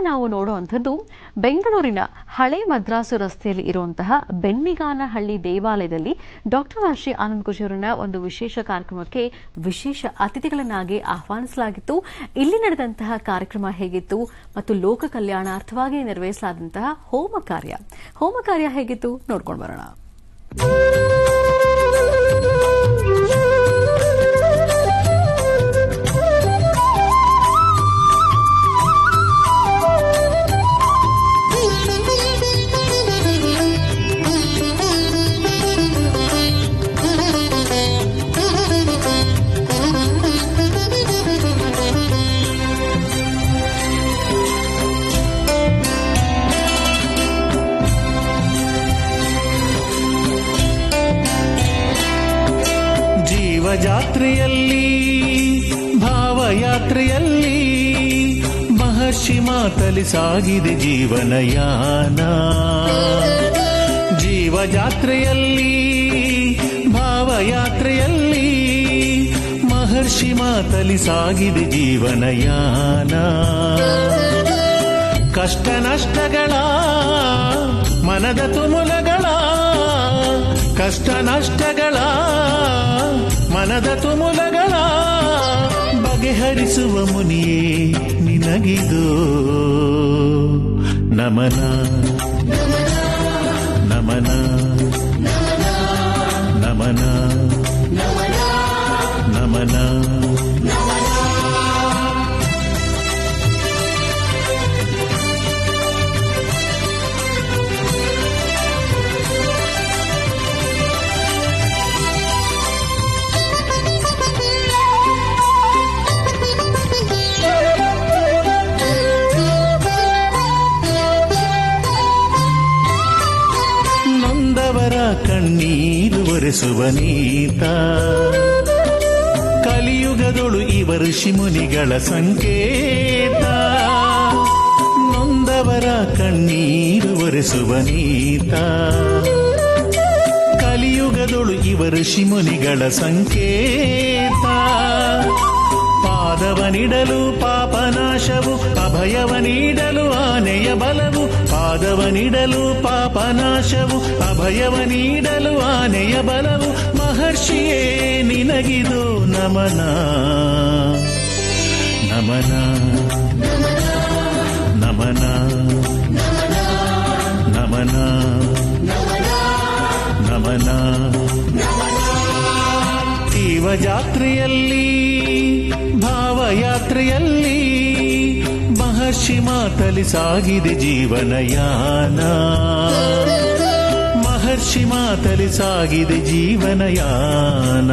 ನಾವು ನೋಡುವಂಥದ್ದು ಬೆಂಗಳೂರಿನ ಹಳೆ ಮದ್ರಾಸು ರಸ್ತೆಯಲ್ಲಿ ಇರುವಂತಹ ಬೆನ್ನಿಗಾನಹಳ್ಳಿ ದೇವಾಲಯದಲ್ಲಿ ಡಾಕ್ಟರ್ ಶ್ರೀ ಆನಂದ್ ಖುಷಿಯವರನ್ನ ಒಂದು ವಿಶೇಷ ಕಾರ್ಯಕ್ರಮಕ್ಕೆ ವಿಶೇಷ ಅತಿಥಿಗಳನ್ನಾಗಿ ಆಹ್ವಾನಿಸಲಾಗಿತ್ತು. ಇಲ್ಲಿ ನಡೆದಂತಹ ಕಾರ್ಯಕ್ರಮ ಹೇಗಿತ್ತು ಮತ್ತು ಲೋಕ ಕಲ್ಯಾಣಾರ್ಥವಾಗಿ ನೆರವೇರಿಸಲಾದಂತಹ ಹೋಮ ಕಾರ್ಯ ಹೇಗಿತ್ತು ನೋಡ್ಕೊಂಡು ಬರೋಣ. ಜಾತ್ರೆಯಲ್ಲಿ ಭಾವಯಾತ್ರೆಯಲ್ಲಿ ಮಹರ್ಷಿ ಮಾತಲಿ ಸಾಗಿದೆ ಜೀವನಯಾನ. ಜೀವಜಾತ್ರೆಯಲ್ಲಿ ಭಾವಯಾತ್ರೆ ಯಾತ್ರೆಯಲ್ಲಿ ಮಹರ್ಷಿ ಮಾತಲಿ ಸಾಗಿದೆ ಜೀವನಯಾನ. ಕಷ್ಟ ನಷ್ಟಗಳ ಮನದ ತುಮುಲಗಳ, ಕಷ್ಟ ನಷ್ಟಗಳ ಮನದ ತುಮುಲಗಳ ಬಗೆಹರಿಸುವ ಮುನಿಯೇ ನಿನಗಿದು ನಮನ ನಮನ ನಮನ ನಮನ. ಕಣ್ಣೀರು ಒರೆಸುವ ನೀತ, ಕಲಿಯುಗದೊಳು ಇವ ಋಷಿ ಮುನಿಗಳ ಸಂಕೇತ. ನೊಂದವರ ಕಣ್ಣೀರು ಒರೆಸುವ ನೀತ, ಕಲಿಯುಗದೊಳು ಇವ ಋಷಿ ಮುನಿಗಳ ಸಂಕೇತ. ಪಾದವ ನೀಡಲು ಪಾಪನಾಶವು, ಅಭಯವ ನೀಡಲು ಆನೆಯ ಬಲವು. ಪಾದವ ನೀಡಲು ಪಾಪನಾಶವು, ಅಭಯವ ನೀಡಲು ಆನೆಯ ಬಲವು. ಮಹರ್ಷಿಯೇ ನಿನಗಿದು ನಮನ ನಮನ ನಮನ ನಮನ ನಮನ. ಜೀವಯಾತ್ರೆಯಲ್ಲಿ ಭಾವಯಾತ್ರೆಯಲ್ಲಿ ಮಹರ್ಷಿ ಮಾತಲಿ ಸಾಗಿದೆ ಜೀವನಯಾನ. ಮಹರ್ಷಿ ಮಾತಲಿ ಸಾಗಿದೆ ಜೀವನಯಾನ.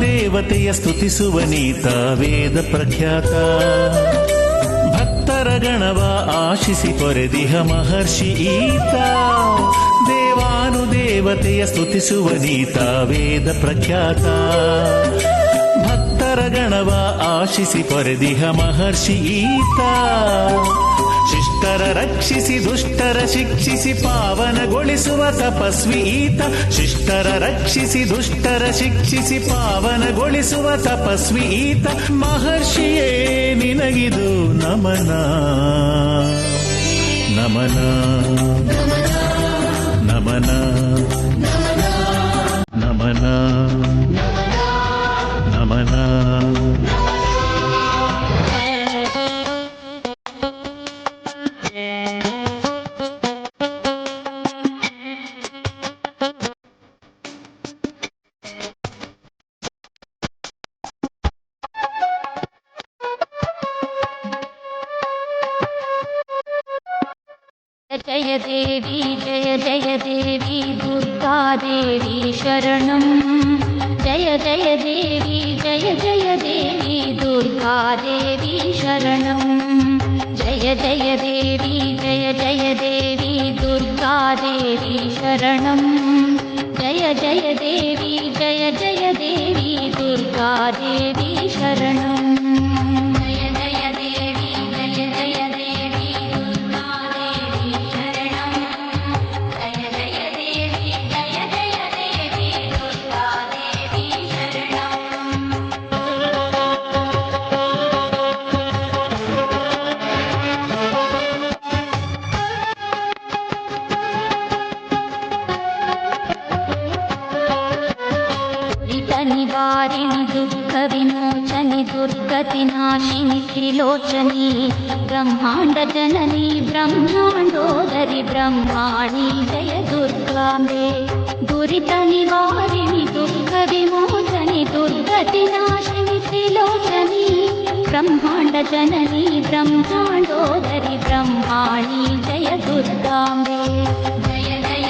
ದೇವತೆಯ ಸ್ತುತಿಸುವ ನೀತ ವೇದ ಪ್ರಖ್ಯಾತ. ಭಕ್ತರ ಗಣವ ಆಶಿಸಿ ಪೊರೆದಿಹ ಮಹರ್ಷಿ ಈತ. ದೇವಾನುದೇವತೆಯ ಸ್ತುತಿಸುವ ನೀತ ವೇದ ಪ್ರಖ್ಯಾತ. ಭಕ್ತರ ಗಣವ ಆಶಿಸಿ ಪೊರೆದಿಹ ಮಹರ್ಷಿ ಈತ. ಶಿಷ್ಟರ ರಕ್ಷಿಸಿ ದುಷ್ಟರ ಶಿಕ್ಷಿಸಿ ಪಾವನಗೊಳಿಸುವ ತಪಸ್ವಿ ಈತ. ಶಿಷ್ಟರ ರಕ್ಷಿಸಿ ದುಷ್ಟರ ಶಿಕ್ಷಿಸಿ ಪಾವನಗೊಳಿಸುವ ತಪಸ್ವಿ ಈತ. ಮಹರ್ಷಿಯೇ ನಿನಗಿದು ನಮನ ನಮನ ನಮನ ನಮನ ನಮನ. जय देवी जय जय देवी दुर्गा देवी शरणं. जय जय देवी जय जय देवी दुर्गा देवी शरणं. जय जय देवी जय जय देवी दुर्गा देवी शरणं. जय जय देवी जय जय देवी दुर्गा देवी शरणं. निवारिणि दुःख विमोचनि दुर्गतिनाशिनि त्रिलोचनी. ब्रह्माण्ड जननी ब्रह्माण्डोदरि ब्रह्माणि जय दुर्गाम्बे. दुरित निवारिणि दुःख विमोचनि दुर्गतिनाशिनि त्रिलोचनी. ब्रह्माण्ड जननी ब्रह्माण्डोदरि ब्रह्माणि जय दुर्गाम्बे. जय जय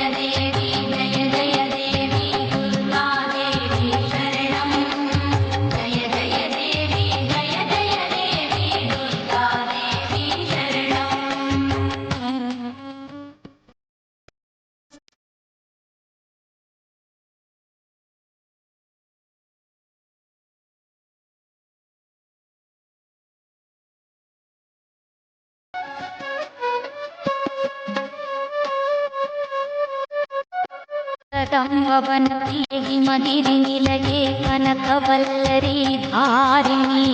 ಕದಂಬವನ ಪ್ರಿಯಗಿ ಮದಿರಿ ನಿಲಯೇ ಕನಕವಲ್ಲರಿ ಧಾರಿಣಿ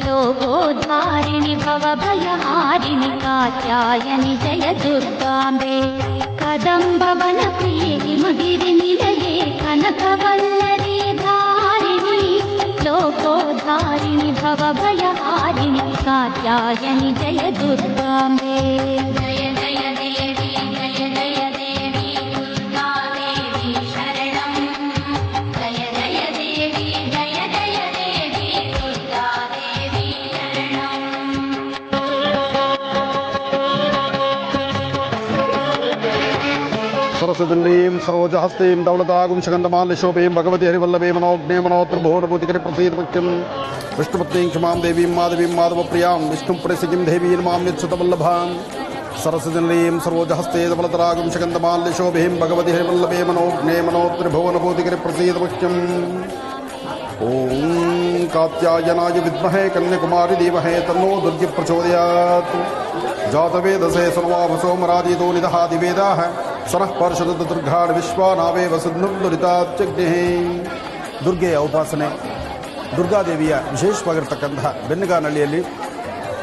ಲೋಗೋದ್ಧಾರಿಣಿ ಭವಭಯಹಾರಿಣಿ ಕಾತ್ಯಾಯನಿ ಜಯ ದುರ್ಗಾಂಬೆ ಕದಂಬವನ ಪ್ರಿಯಗಿ ಮದಿರಿ ನಿಲಯೇ ಕನಕವಲ್ಲರಿ ಧಾರಿಣಿ ಲೋಕೋದ್ಧಾರಿಣಿ ಭವಭಯಹಾರಿಣಿ ಕಾತ್ಯಾಯನಿ ಜಯ ದುರ್ಗಾಂಬೆ ಜಯ ಜಯ ದೇವಿ ಜಯ ಜಯ ದೇವಿ ದುರ್ಗಾ ದೇವಿ ಶರಣಂ ಜಯ ಜಯ ದೇವಿ ಜಯ ಜಯ ದೇವಿ ದುರ್ಗಾ ದೇವಿ ಶರಣಂ सरस्वतीं सरोजहस्तीं दौलतागुं शगन्धमाल्यशोभीं भगवती हरिवल्लभे मनोज्ञे मनोत्रिभुवनभूतिकरे प्रसीदभक्तिं विष्णुपत्नीं क्षमां देवीं माधवीं माधवप्रियां विष्णुप्रसिद्धिं देवीं नमां यच्छतवल्लभां सरस्वतीं सरोजहस्ते दौलतागुं शगन्धमाल्यशोभीं भगवती हरिवल्लभे मनोज्ञे मनोत्रिभुवनभूतिकरे प्रसीदभक्तिं ॐ कात्यायनाय विद्महे कन्याकुमारी धीमहि तन्नो दुर्गे प्रचोदयात् जातवेदसे सर्वाभसो मराजितो निदहादिवेदाः सरः पार्षद दुर्गाण ವಿಶ್ವಾನಾವೇ ವಸುಧನುರಿತಾಚ್ಯಗ್ನಿಃ ದುರ್ಗೆಯ ಉಪಾಸನೆ ದುರ್ಗಾದೇವಿಯ ವಿಶೇಷವಾಗಿರ್ತಕ್ಕಂತಹ ಬೆನ್ನಗಾನಹಳ್ಳಿಯಲ್ಲಿ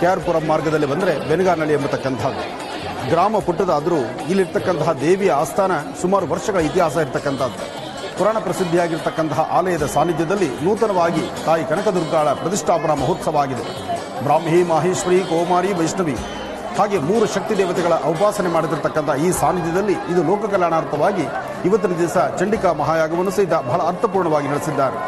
ಕ್ಯಾರ್ಪುರಂ ಮಾರ್ಗದಲ್ಲಿ ಬಂದರೆ ಬೆನ್ನಗಾನಹಳ್ಳಿ ಎಂಬತಕ್ಕಂಥದ್ದು ಗ್ರಾಮ ಪುಟ್ಟದಾದರೂ ಇಲ್ಲಿರ್ತಕ್ಕಂತಹ ದೇವಿಯ ಆಸ್ಥಾನ ಸುಮಾರು ವರ್ಷಗಳ ಇತಿಹಾಸ ಇರತಕ್ಕಂಥದ್ದು ಪುರಾಣ ಪ್ರಸಿದ್ಧಿಯಾಗಿರ್ತಕ್ಕಂತಹ ಆಲಯದ ಸಾನ್ನಿಧ್ಯದಲ್ಲಿ ನೂತನವಾಗಿ ತಾಯಿ ಕನಕದುರ್ಗಾಳ ಪ್ರತಿಷ್ಠಾಪನಾ ಮಹೋತ್ಸವ ಆಗಿದೆ ಬ್ರಾಹ್ಮಿ ಮಾಹೇಶ್ವರಿ ಕೌಮಾರಿ ವೈಷ್ಣವಿ ಹಾಗೆ 3 ಶಕ್ತಿ ದೇವತೆಗಳ ಉಪಾಸನೆ ಮಾಡುತ್ತಿರತಕ್ಕಂಥ ಈ ಸಾನ್ನಿಧ್ಯದಲ್ಲಿ ಇದು ಲೋಕ ಕಲ್ಯಾಣಾರ್ಥವಾಗಿ ಇವತ್ತಿನ ದಿವಸ ಚಂಡಿಕಾ ಮಹಾಯಾಗವನ್ನು ಸಹಿತ ಬಹಳ ಅರ್ಥಪೂರ್ಣವಾಗಿ ನಡೆಸಿದ್ದಾರೆ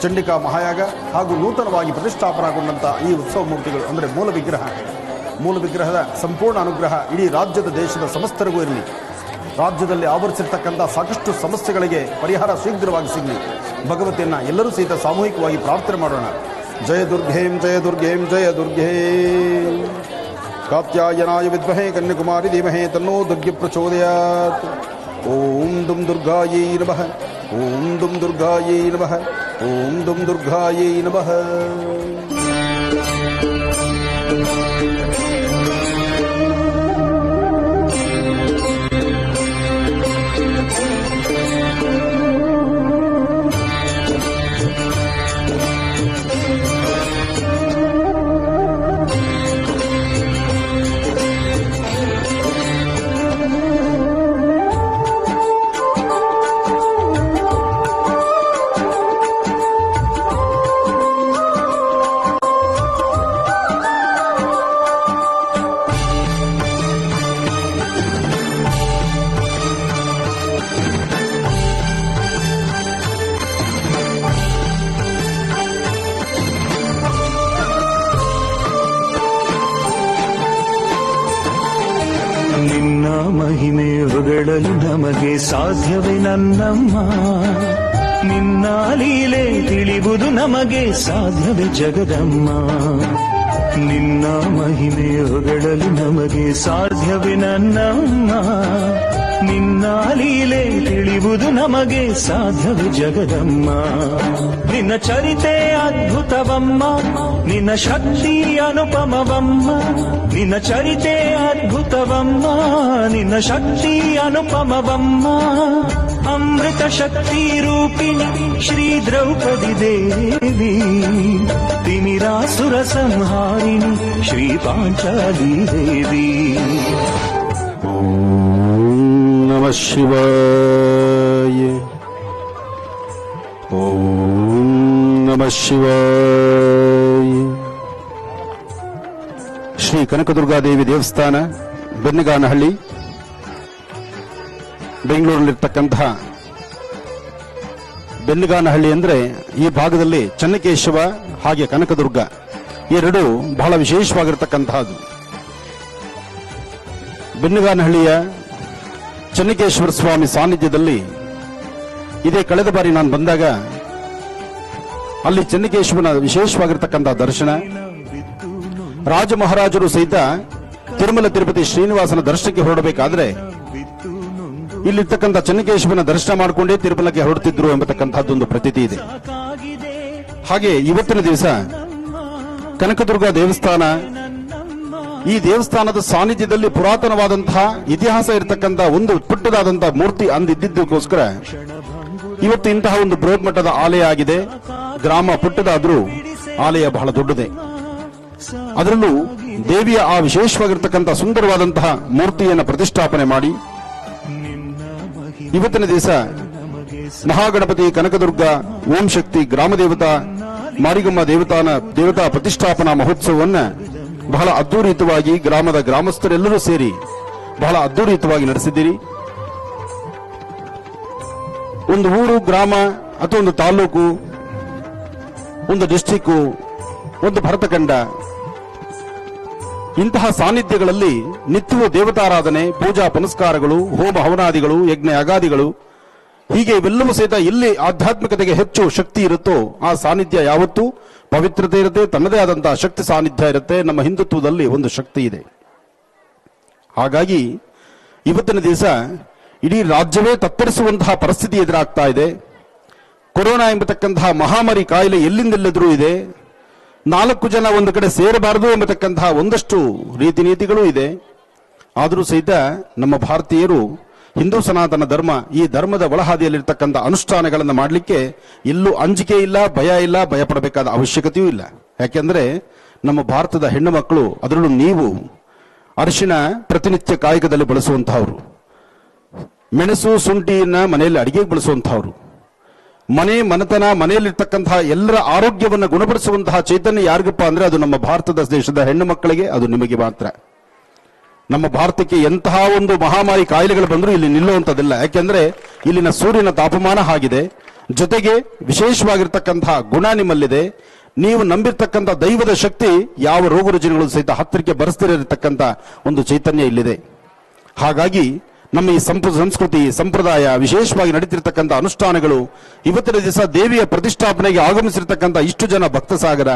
ಚಂಡಿಕಾ ಮಹಾಯಾಗ ಹಾಗೂ ನೂತನವಾಗಿ ಪ್ರತಿಷ್ಠಾಪನಾಗೊಂಡಂಥ ಈ ಉತ್ಸವ ಮೂರ್ತಿಗಳು ಅಂದರೆ ಮೂಲ ವಿಗ್ರಹದ ಸಂಪೂರ್ಣ ಅನುಗ್ರಹ ಇಡೀ ರಾಜ್ಯದ ದೇಶದ ಸಮಸ್ತರಿಗೂ ಇರಲಿ ರಾಜ್ಯದಲ್ಲಿ ಆವರಿಸಿರ್ತಕ್ಕಂಥ ಸಾಕಷ್ಟು ಸಮಸ್ಯೆಗಳಿಗೆ ಪರಿಹಾರ ಶೀಘ್ರವಾಗಿ ಸಿಗಲಿ ಭಗವತಿಯನ್ನು ಎಲ್ಲರೂ ಸಹಿತ ಸಾಮೂಹಿಕವಾಗಿ ಪ್ರಾರ್ಥನೆ ಮಾಡೋಣ ಜಯ ದುರ್ಗೇಂ ಜಯ ದುರ್ಗೇಂ ಜಯ ದುರ್ಗೇ कात्यायनाय विद्महे कन्याकुमारी धीमहि तन्नो दुर्गे प्रचोदयात् ॐ दुं दुर्गायै नमः ॐ दुं दुर्गायै नमः ॐ दुं दुर्गायै नमः ನಿನ್ನ ಮಹಿಮೆ ಹೊಗಳಲು ನಮಗೆ ಸಾಧ್ಯವೇ ನನ್ನಮ್ಮ ನಿನ್ನ ಲೀಲೆ ತಿಳಿಯುವುದು ನಮಗೆ ಸಾಧ್ಯವೇ ಜಗದಮ್ಮ ನಿನ್ನ ಮಹಿಮೆ ಹೊಗಳಲು ನಮಗೆ ಸಾಧ್ಯವೇ ನನ್ನಮ್ಮ ನಿನ್ನ ಲೀಲೆ ತಿಳಿಯುವುದು ನಮಗೆ ಸಾಧ್ಯವೇ ಜಗದಮ್ಮ ನಿನ್ನ ಚರಿತೆ ಅದ್ಭುತವಮ್ಮ ನಿನ್ನ ಶಕ್ತಿ ಅನುಪಮವಮ್ಮ ನಿನ್ನ ಚರಿತೆ ಅದ್ಭುತವಮ್ಮ ನಿನ್ನ ಶಕ್ತಿ ಅನುಪಮವಮ್ಮ ಅಮೃತ ಶಕ್ತಿ ರೂಪಿಣಿ ಶ್ರೀ ದ್ರೌಪದಿ ದೇವಿ ತಿಮಿರಾಸುರ ಸಂಹಾರಿಣಿ ಶ್ರೀ ಪಾಂಚಾಲಿ ದೇವಿ ನಮಃ ಶಿವಾಯ ಓಂ ನಮಃ ಶಿವಾಯ ಶ್ರೀ ಕನಕದುರ್ಗಾದೇವಿ ದೇವಸ್ಥಾನ ಬೆನ್ನಗಾನಹಳ್ಳಿ ಬೆಂಗಳೂರಲ್ಲಿರ್ತಕ್ಕಂತಹ ಬೆನ್ನಗಾನಹಳ್ಳಿ ಅಂದರೆ ಈ ಭಾಗದಲ್ಲಿ ಚನ್ನಕೇಶವ ಹಾಗೆ ಕನಕದುರ್ಗ ಎರಡು ಬಹಳ ವಿಶೇಷವಾಗಿರತಕ್ಕಂತಹದ್ದು ಬೆನ್ನಗಾನಹಳ್ಳಿಯ ಚನ್ನಕೇಶ್ವರ ಸ್ವಾಮಿ ಸಾನ್ನಿಧ್ಯದಲ್ಲಿ ಇದೇ ಕಳೆದ ಬಾರಿ ನಾನು ಬಂದಾಗ ಅಲ್ಲಿ ಚನ್ನಕೇಶ್ವರನ ವಿಶೇಷವಾಗಿರತಕ್ಕಂತಹ ದರ್ಶನ ರಾಜ ಮಹಾರಾಜರು ಸಹಿತ ತಿರುಮಲ ತಿರುಪತಿ ಶ್ರೀನಿವಾಸನ ದರ್ಶನಕ್ಕೆ ಹೊರಡಬೇಕಾದ್ರೆ ಇಲ್ಲಿರ್ತಕ್ಕಂಥ ಚನ್ನಕೇಶವನ ದರ್ಶನ ಮಾಡಿಕೊಂಡೇ ತಿರುಮಲಕ್ಕೆ ಹೊರಡುತ್ತಿದ್ರು ಎಂಬತಕ್ಕಂತಹದ್ದೊಂದು ಪ್ರತೀತಿ ಇದೆ. ಹಾಗೆ ಇವತ್ತಿನ ದಿವಸ ಕನಕದುರ್ಗ ದೇವಸ್ಥಾನ ಈ ದೇವಸ್ಥಾನದ ಸಾನ್ನಿಧ್ಯದಲ್ಲಿ ಪುರಾತನವಾದಂತಹ ಇತಿಹಾಸ ಇರತಕ್ಕಂತ ಒಂದು ಪುಟ್ಟದಾದಂತಹ ಮೂರ್ತಿ ಅಂದಿದ್ದಕ್ಕೋಸ್ಕರ ಇವತ್ತು ಇಂತಹ ಒಂದು ಬೃಹತ್ ಮಟ್ಟದ ಆಲಯ ಆಗಿದೆ. ಗ್ರಾಮ ಪುಟ್ಟದಾದ್ರೂ ಆಲಯ ಬಹಳ ದೊಡ್ಡದೆ. ಅದರಲ್ಲೂ ದೇವಿಯ ಆ ವಿಶೇಷವಾಗಿರ್ತಕ್ಕಂಥ ಸುಂದರವಾದಂತಹ ಮೂರ್ತಿಯನ್ನು ಪ್ರತಿಷ್ಠಾಪನೆ ಮಾಡಿ ಇವತ್ತಿನ ದಿವಸ ಮಹಾಗಣಪತಿ, ಕನಕದುರ್ಗ, ಓಂ ಶಕ್ತಿ, ಗ್ರಾಮ ದೇವತಾ, ಮಾರಿಗಮ್ಮ ದೇವತಾ ಪ್ರತಿಷ್ಠಾಪನಾ ಮಹೋತ್ಸವವನ್ನ ಬಹಳ ಅದ್ದೂರಿತವಾಗಿ ಗ್ರಾಮದ ಗ್ರಾಮಸ್ಥರೆಲ್ಲರೂ ಸೇರಿ ಬಹಳ ಅದ್ದೂರಿತವಾಗಿ ನಡೆಸಿದ್ದೀರಿ. ಒಂದು ಊರು, ಗ್ರಾಮ ಅಥವಾ ಒಂದು ತಾಲೂಕು, ಒಂದು ಡಿಸ್ಟಿಕ್ಕು, ಒಂದು ಭರತಖಂಡ, ಇಂತಹ ಸಾನ್ನಿಧ್ಯಗಳಲ್ಲಿ ನಿತ್ಯವೂ ದೇವತಾರಾಧನೆ, ಪೂಜಾ ಪುನಸ್ಕಾರಗಳು, ಹೋಮ ಹವನಾದಿಗಳು, ಯಜ್ಞ ಯಾಗಾದಿಗಳು, ಹೀಗೆ ಇವೆಲ್ಲವೂ ಸಹಿತ ಎಲ್ಲಿ ಆಧ್ಯಾತ್ಮಿಕತೆಗೆ ಹೆಚ್ಚು ಶಕ್ತಿ ಇರುತ್ತೋ ಆ ಸಾನ್ನಿಧ್ಯ ಯಾವತ್ತೂ ಪವಿತ್ರತೆ ಇರುತ್ತೆ, ತನ್ನದೇ ಆದಂತಹ ಶಕ್ತಿ ಸಾನ್ನಿಧ್ಯ ಇರುತ್ತೆ. ನಮ್ಮ ಹಿಂದುತ್ವದಲ್ಲಿ ಒಂದು ಶಕ್ತಿ ಇದೆ. ಹಾಗಾಗಿ ಇವತ್ತಿನ ದಿವಸ ಇಡೀ ರಾಜ್ಯವೇ ತತ್ತರಿಸುವಂತಹ ಪರಿಸ್ಥಿತಿ ಎದುರಾಗ್ತಾ ಇದೆ. ಕೊರೋನಾ ಎಂಬತಕ್ಕಂತಹ ಮಹಾಮಾರಿ ಕಾಯಿಲೆ ಎಲ್ಲಿಂದೆಲ್ಲದರೂ ಇದೆ. 4 ಜನ ಒಂದು ಕಡೆ ಸೇರಬಾರದು ಎಂಬತಕ್ಕಂತಹ ಒಂದಷ್ಟು ರೀತಿ ನೀತಿಗಳು ಇದೆ. ಆದರೂ ಸಹಿತ ನಮ್ಮ ಭಾರತೀಯರು ಹಿಂದೂ ಸನಾತನ ಧರ್ಮ, ಈ ಧರ್ಮದ ಒಳಹಾದಿಯಲ್ಲಿರ್ತಕ್ಕಂಥ ಅನುಷ್ಠಾನಗಳನ್ನು ಮಾಡಲಿಕ್ಕೆ ಎಲ್ಲೂ ಅಂಜಿಕೆ ಇಲ್ಲ, ಭಯ ಇಲ್ಲ, ಭಯಪಡಬೇಕಾದ ಅವಶ್ಯಕತೆಯೂ ಇಲ್ಲ. ಯಾಕೆಂದ್ರೆ ನಮ್ಮ ಭಾರತದ ಹೆಣ್ಣು ಮಕ್ಕಳು, ಅದರಲ್ಲೂ ನೀವು ಅರಿಶಿಣ ಪ್ರತಿನಿತ್ಯ ಕಾಯಕದಲ್ಲಿ ಬಳಸುವಂತಹವರು, ಮೆಣಸು ಶುಂಠಿಯನ್ನ ಮನೆಯಲ್ಲಿ ಅಡಿಗೆಗೆ ಬಳಸುವಂತಹವರು, ಮನೆತನ, ಮನೆಯಲ್ಲಿರ್ತಕ್ಕಂತಹ ಎಲ್ಲರ ಆರೋಗ್ಯವನ್ನು ಗುಣಪಡಿಸುವಂತಹ ಚೈತನ್ಯ ಯಾರಿಗಪ್ಪ ಅಂದ್ರೆ ಅದು ನಮ್ಮ ಭಾರತದ ದೇಶದ ಹೆಣ್ಣು ಮಕ್ಕಳಿಗೆ, ಅದು ನಿಮಗೆ ಮಾತ್ರ. ನಮ್ಮ ಭಾರತಕ್ಕೆ ಎಂತಹ ಒಂದು ಮಹಾಮಾರಿ ಕಾಯಿಲೆಗಳು ಬಂದರೂ ಇಲ್ಲಿ ನಿಲ್ಲುವಂಥದ್ದಿಲ್ಲ. ಯಾಕೆಂದ್ರೆ ಇಲ್ಲಿನ ಸೂರ್ಯನ ತಾಪಮಾನ ಆಗಿದೆ, ಜೊತೆಗೆ ವಿಶೇಷವಾಗಿರ್ತಕ್ಕಂತಹ ಗುಣ ನಿಮ್ಮಲ್ಲಿದೆ. ನೀವು ನಂಬಿರ್ತಕ್ಕಂಥ ದೈವದ ಶಕ್ತಿ ಯಾವ ರೋಗ ರುಜಿನಗಳು ಸಹಿತ ಹತ್ತಿರಕ್ಕೆ ಬರೆಸ್ತಿರತಕ್ಕಂಥ ಒಂದು ಚೈತನ್ಯ ಇಲ್ಲಿದೆ. ಹಾಗಾಗಿ ನಮ್ಮ ಈ ಸಂಸ್ಕೃತಿ, ಸಂಪ್ರದಾಯ, ವಿಶೇಷವಾಗಿ ನಡೀತಿರ್ತಕ್ಕಂಥ ಅನುಷ್ಠಾನಗಳು, ಇವತ್ತಿನ ದಿವಸ ದೇವಿಯ ಪ್ರತಿಷ್ಠಾಪನೆಗೆ ಆಗಮಿಸಿರ್ತಕ್ಕಂಥ ಇಷ್ಟು ಜನ ಭಕ್ತ ಸಾಗರ,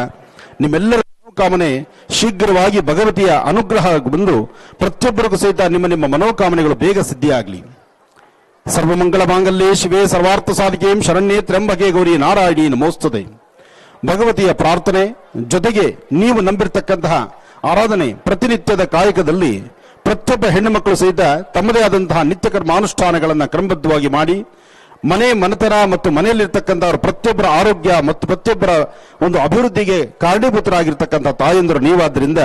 ನಿಮ್ಮೆಲ್ಲರ ಮನೋಕಾಮನೆ ಶೀಘ್ರವಾಗಿ ಭಗವತಿಯ ಅನುಗ್ರಹ ಬಂದು ಪ್ರತಿಯೊಬ್ಬರಿಗೂ ಸಹಿತ ನಿಮ್ಮ ಮನೋಕಾಮನೆಗಳು ಬೇಗ ಸಿದ್ಧಿಯಾಗಲಿ. ಸರ್ವಮಂಗಳ ಮಾಂಗಲ್ಯೇ ಶಿವೆ ಸರ್ವಾರ್ಥ ಸಾಧಿಕೆಂ ಶರಣ್ಯೇ ತ್ರ್ಯಂಬಕೆ ಗೌರಿ ನಾರಾಯಣಿ ನಮೋಸ್ತುತೆ. ಭಗವತಿಯ ಪ್ರಾರ್ಥನೆ ಜೊತೆಗೆ ನೀವು ನಂಬಿರ್ತಕ್ಕಂತಹ ಆರಾಧನೆ, ಪ್ರತಿನಿತ್ಯದ ಕಾಯಕದಲ್ಲಿ ಪ್ರತಿಯೊಬ್ಬ ಹೆಣ್ಣು ಮಕ್ಕಳು ಸಹಿತ ತಮ್ಮದೇ ಆದಂತಹ ನಿತ್ಯ ಕರ್ಮಾನುಷ್ಠಾನಗಳನ್ನು ಕ್ರಮಬದ್ಧವಾಗಿ ಮಾಡಿ ಮನೆತನ ಮತ್ತು ಮನೆಯಲ್ಲಿರ್ತಕ್ಕಂಥವ್ರ ಪ್ರತಿಯೊಬ್ಬರ ಆರೋಗ್ಯ ಮತ್ತು ಪ್ರತಿಯೊಬ್ಬರ ಒಂದು ಅಭಿವೃದ್ಧಿಗೆ ಕಾರಣೀಭೂತರಾಗಿರ್ತಕ್ಕಂಥ ತಾಯಂದರು ನೀವಾದ್ರಿಂದ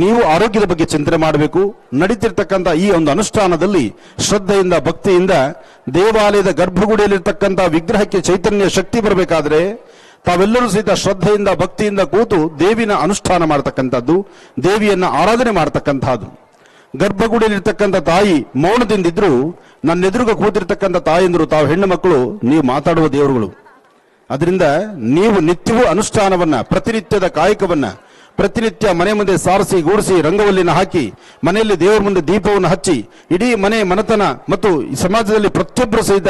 ನೀವು ಆರೋಗ್ಯದ ಬಗ್ಗೆ ಚಿಂತನೆ ಮಾಡಬೇಕು. ನಡೀತಿರ್ತಕ್ಕಂಥ ಈ ಒಂದು ಅನುಷ್ಠಾನದಲ್ಲಿ ಶ್ರದ್ಧೆಯಿಂದ, ಭಕ್ತಿಯಿಂದ ದೇವಾಲಯದ ಗರ್ಭಗುಡಿಯಲ್ಲಿರ್ತಕ್ಕಂಥ ವಿಗ್ರಹಕ್ಕೆ ಚೈತನ್ಯ ಶಕ್ತಿ ಬರಬೇಕಾದ್ರೆ ತಾವೆಲ್ಲರೂ ಸಹಿತ ಶ್ರದ್ಧೆಯಿಂದ, ಭಕ್ತಿಯಿಂದ ಕೂತು ದೇವಿನ ಅನುಷ್ಠಾನ ಮಾಡತಕ್ಕಂಥದ್ದು, ದೇವಿಯನ್ನ ಆರಾಧನೆ ಮಾಡತಕ್ಕಂಥದ್ದು. ಗರ್ಭಗುಡಿಯಲ್ಲಿರ್ತಕ್ಕಂಥ ತಾಯಿ ಮೌನದಿಂದಿದ್ರು ನನ್ನೆದುರುಗ ಕೂತಿರ್ತಕ್ಕಂಥ ತಾಯಂದರು, ತಾವು ಹೆಣ್ಣು ಮಕ್ಕಳು, ನೀವು ಮಾತಾಡುವ ದೇವರುಗಳು. ಅದರಿಂದ ನೀವು ನಿತ್ಯವೂ ಅನುಷ್ಠಾನವನ್ನ, ಪ್ರತಿನಿತ್ಯದ ಕಾಯಕವನ್ನ ಪ್ರತಿನಿತ್ಯ ಮನೆ ಮುಂದೆ ಸಾರಿಸಿ ಗೂಡಿಸಿ ರಂಗವಲ್ಲಿನ ಹಾಕಿ ಮನೆಯಲ್ಲಿ ದೇವರ ಮುಂದೆ ದೀಪವನ್ನು ಹಚ್ಚಿ ಇಡೀ ಮನೆತನ ಮತ್ತು ಸಮಾಜದಲ್ಲಿ ಪ್ರತಿಯೊಬ್ಬರು ಸಹಿತ